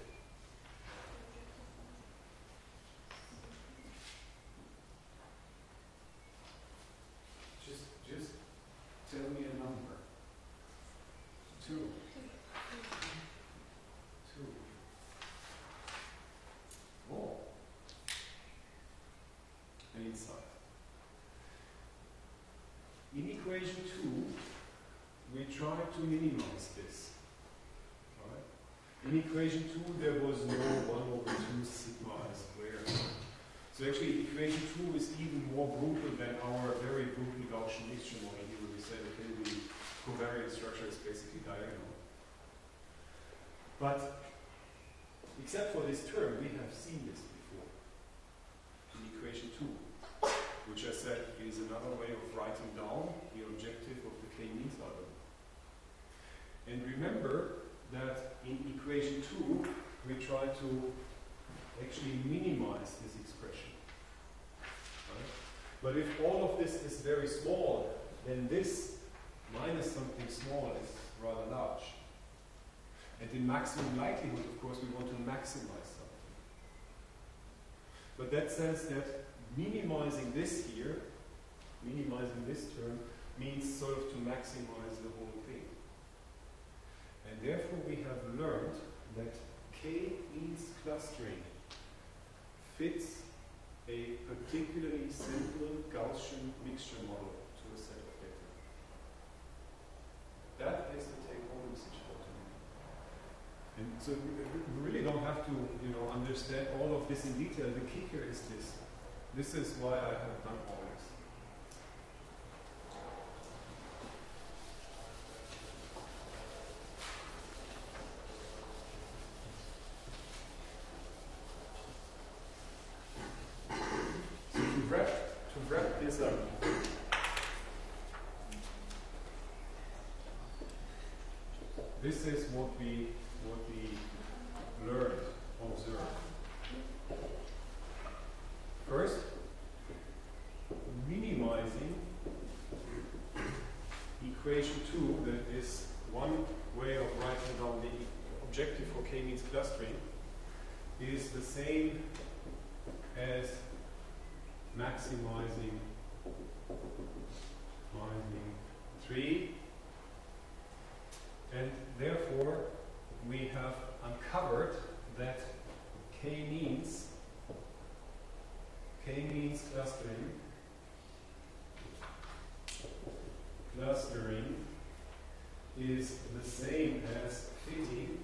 Just tell me a number. 2. 2. Oh. An insight. In equation 2, we try to minimize this. Right? In equation 2, there was no 1 over 2 sigma I squared. So actually, equation 2 is even more brutal than our very brutal Gaussian mixture model here, where we said, okay, the covariant structure is basically diagonal. But except for this term, we have seen this before in equation 2, which I said is another way of writing down the objective of the K-means algorithm. And remember that in equation 2, we try to actually minimize this expression. Right? But if all of this is very small, then this minus something small is rather large. And in maximum likelihood, of course, we want to maximize something. But that says that minimizing this here, minimizing this term, means sort of to maximize the whole thing. And therefore we have learned that K-means clustering fits a particularly simple Gaussian mixture model to a set of data. That is the take-home message for today. And so we really don't have to, understand all of this in detail. The kicker is this. This is why I have done all this. To wrap this up, this is what we learned, observed. First, minimizing equation 2, that is one way of writing down the objective for K-means clustering, is the same as maximizing 3, and therefore clustering is the same as fitting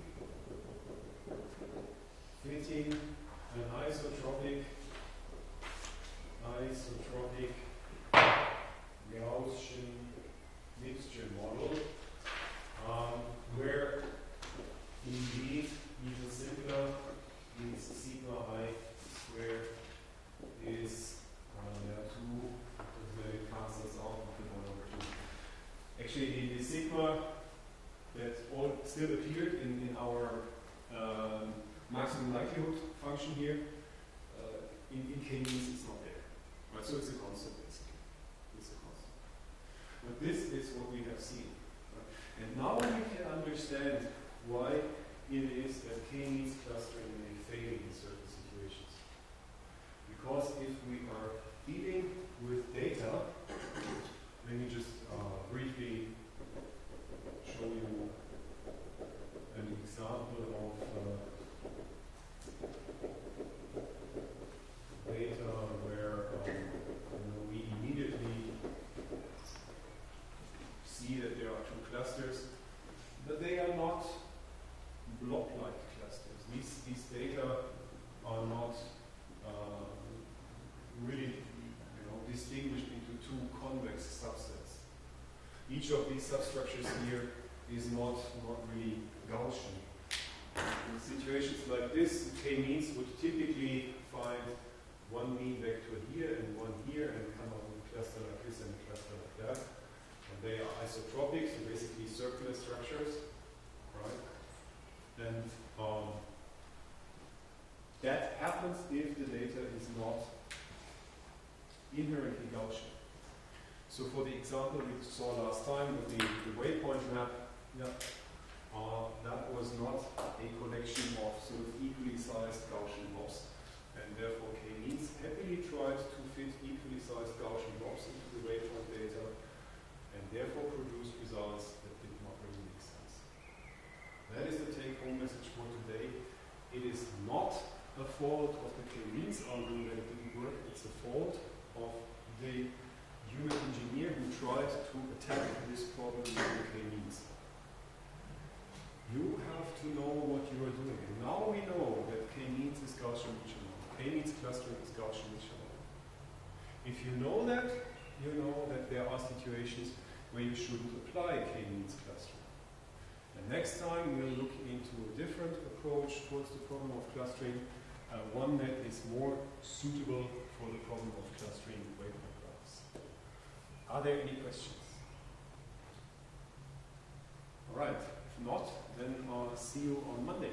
an isotropic Gaussian mixture model, where indeed even simpler is sigma I squared is 2, because it cancels out with 1/2. Actually, the sigma that all still appeared in our maximum likelihood function here, in K-means it's not there. Right? So it's a constant basically. It's a constant. But this is what we have seen. Right? And now we can understand why it is that K-means clustering may fail in certain situations. Because if we are dealing with data, let me just briefly show you an example of data where we immediately see that there are two clusters, but they are not block-like clusters. These data are not really distinguished into two convex subsets. Each of these substructures here is not really Gaussian. In situations like this, K-means would typically find one mean vector here and one here and come up with a cluster like this and a cluster like that. And they are isotropic, so basically circular structures, right? And that happens if the data is not inherently Gaussian. So for the example we saw last time with the waypoint map, that was not a collection of sort of equally sized Gaussian blobs. And therefore K-means happily tried to fit equally sized Gaussian blobs into the waypoint data and therefore produced results that did not really make sense. That is the take-home message for today. It is not a fault of the K-means algorithm that it didn't work, it's a fault of the human engineer who tried to attack this problem with the K-means. You have to know what you are doing. And now we know that K-means is Gaussian echelon. K-means clustering is Gaussian echelon. If you know that there are situations where you shouldn't apply K-means clustering. And next time we'll look into a different approach towards the problem of clustering, one that is more suitable for the problem of clustering waypoint graphs. Are there any questions? All right. If not, then see you on Monday.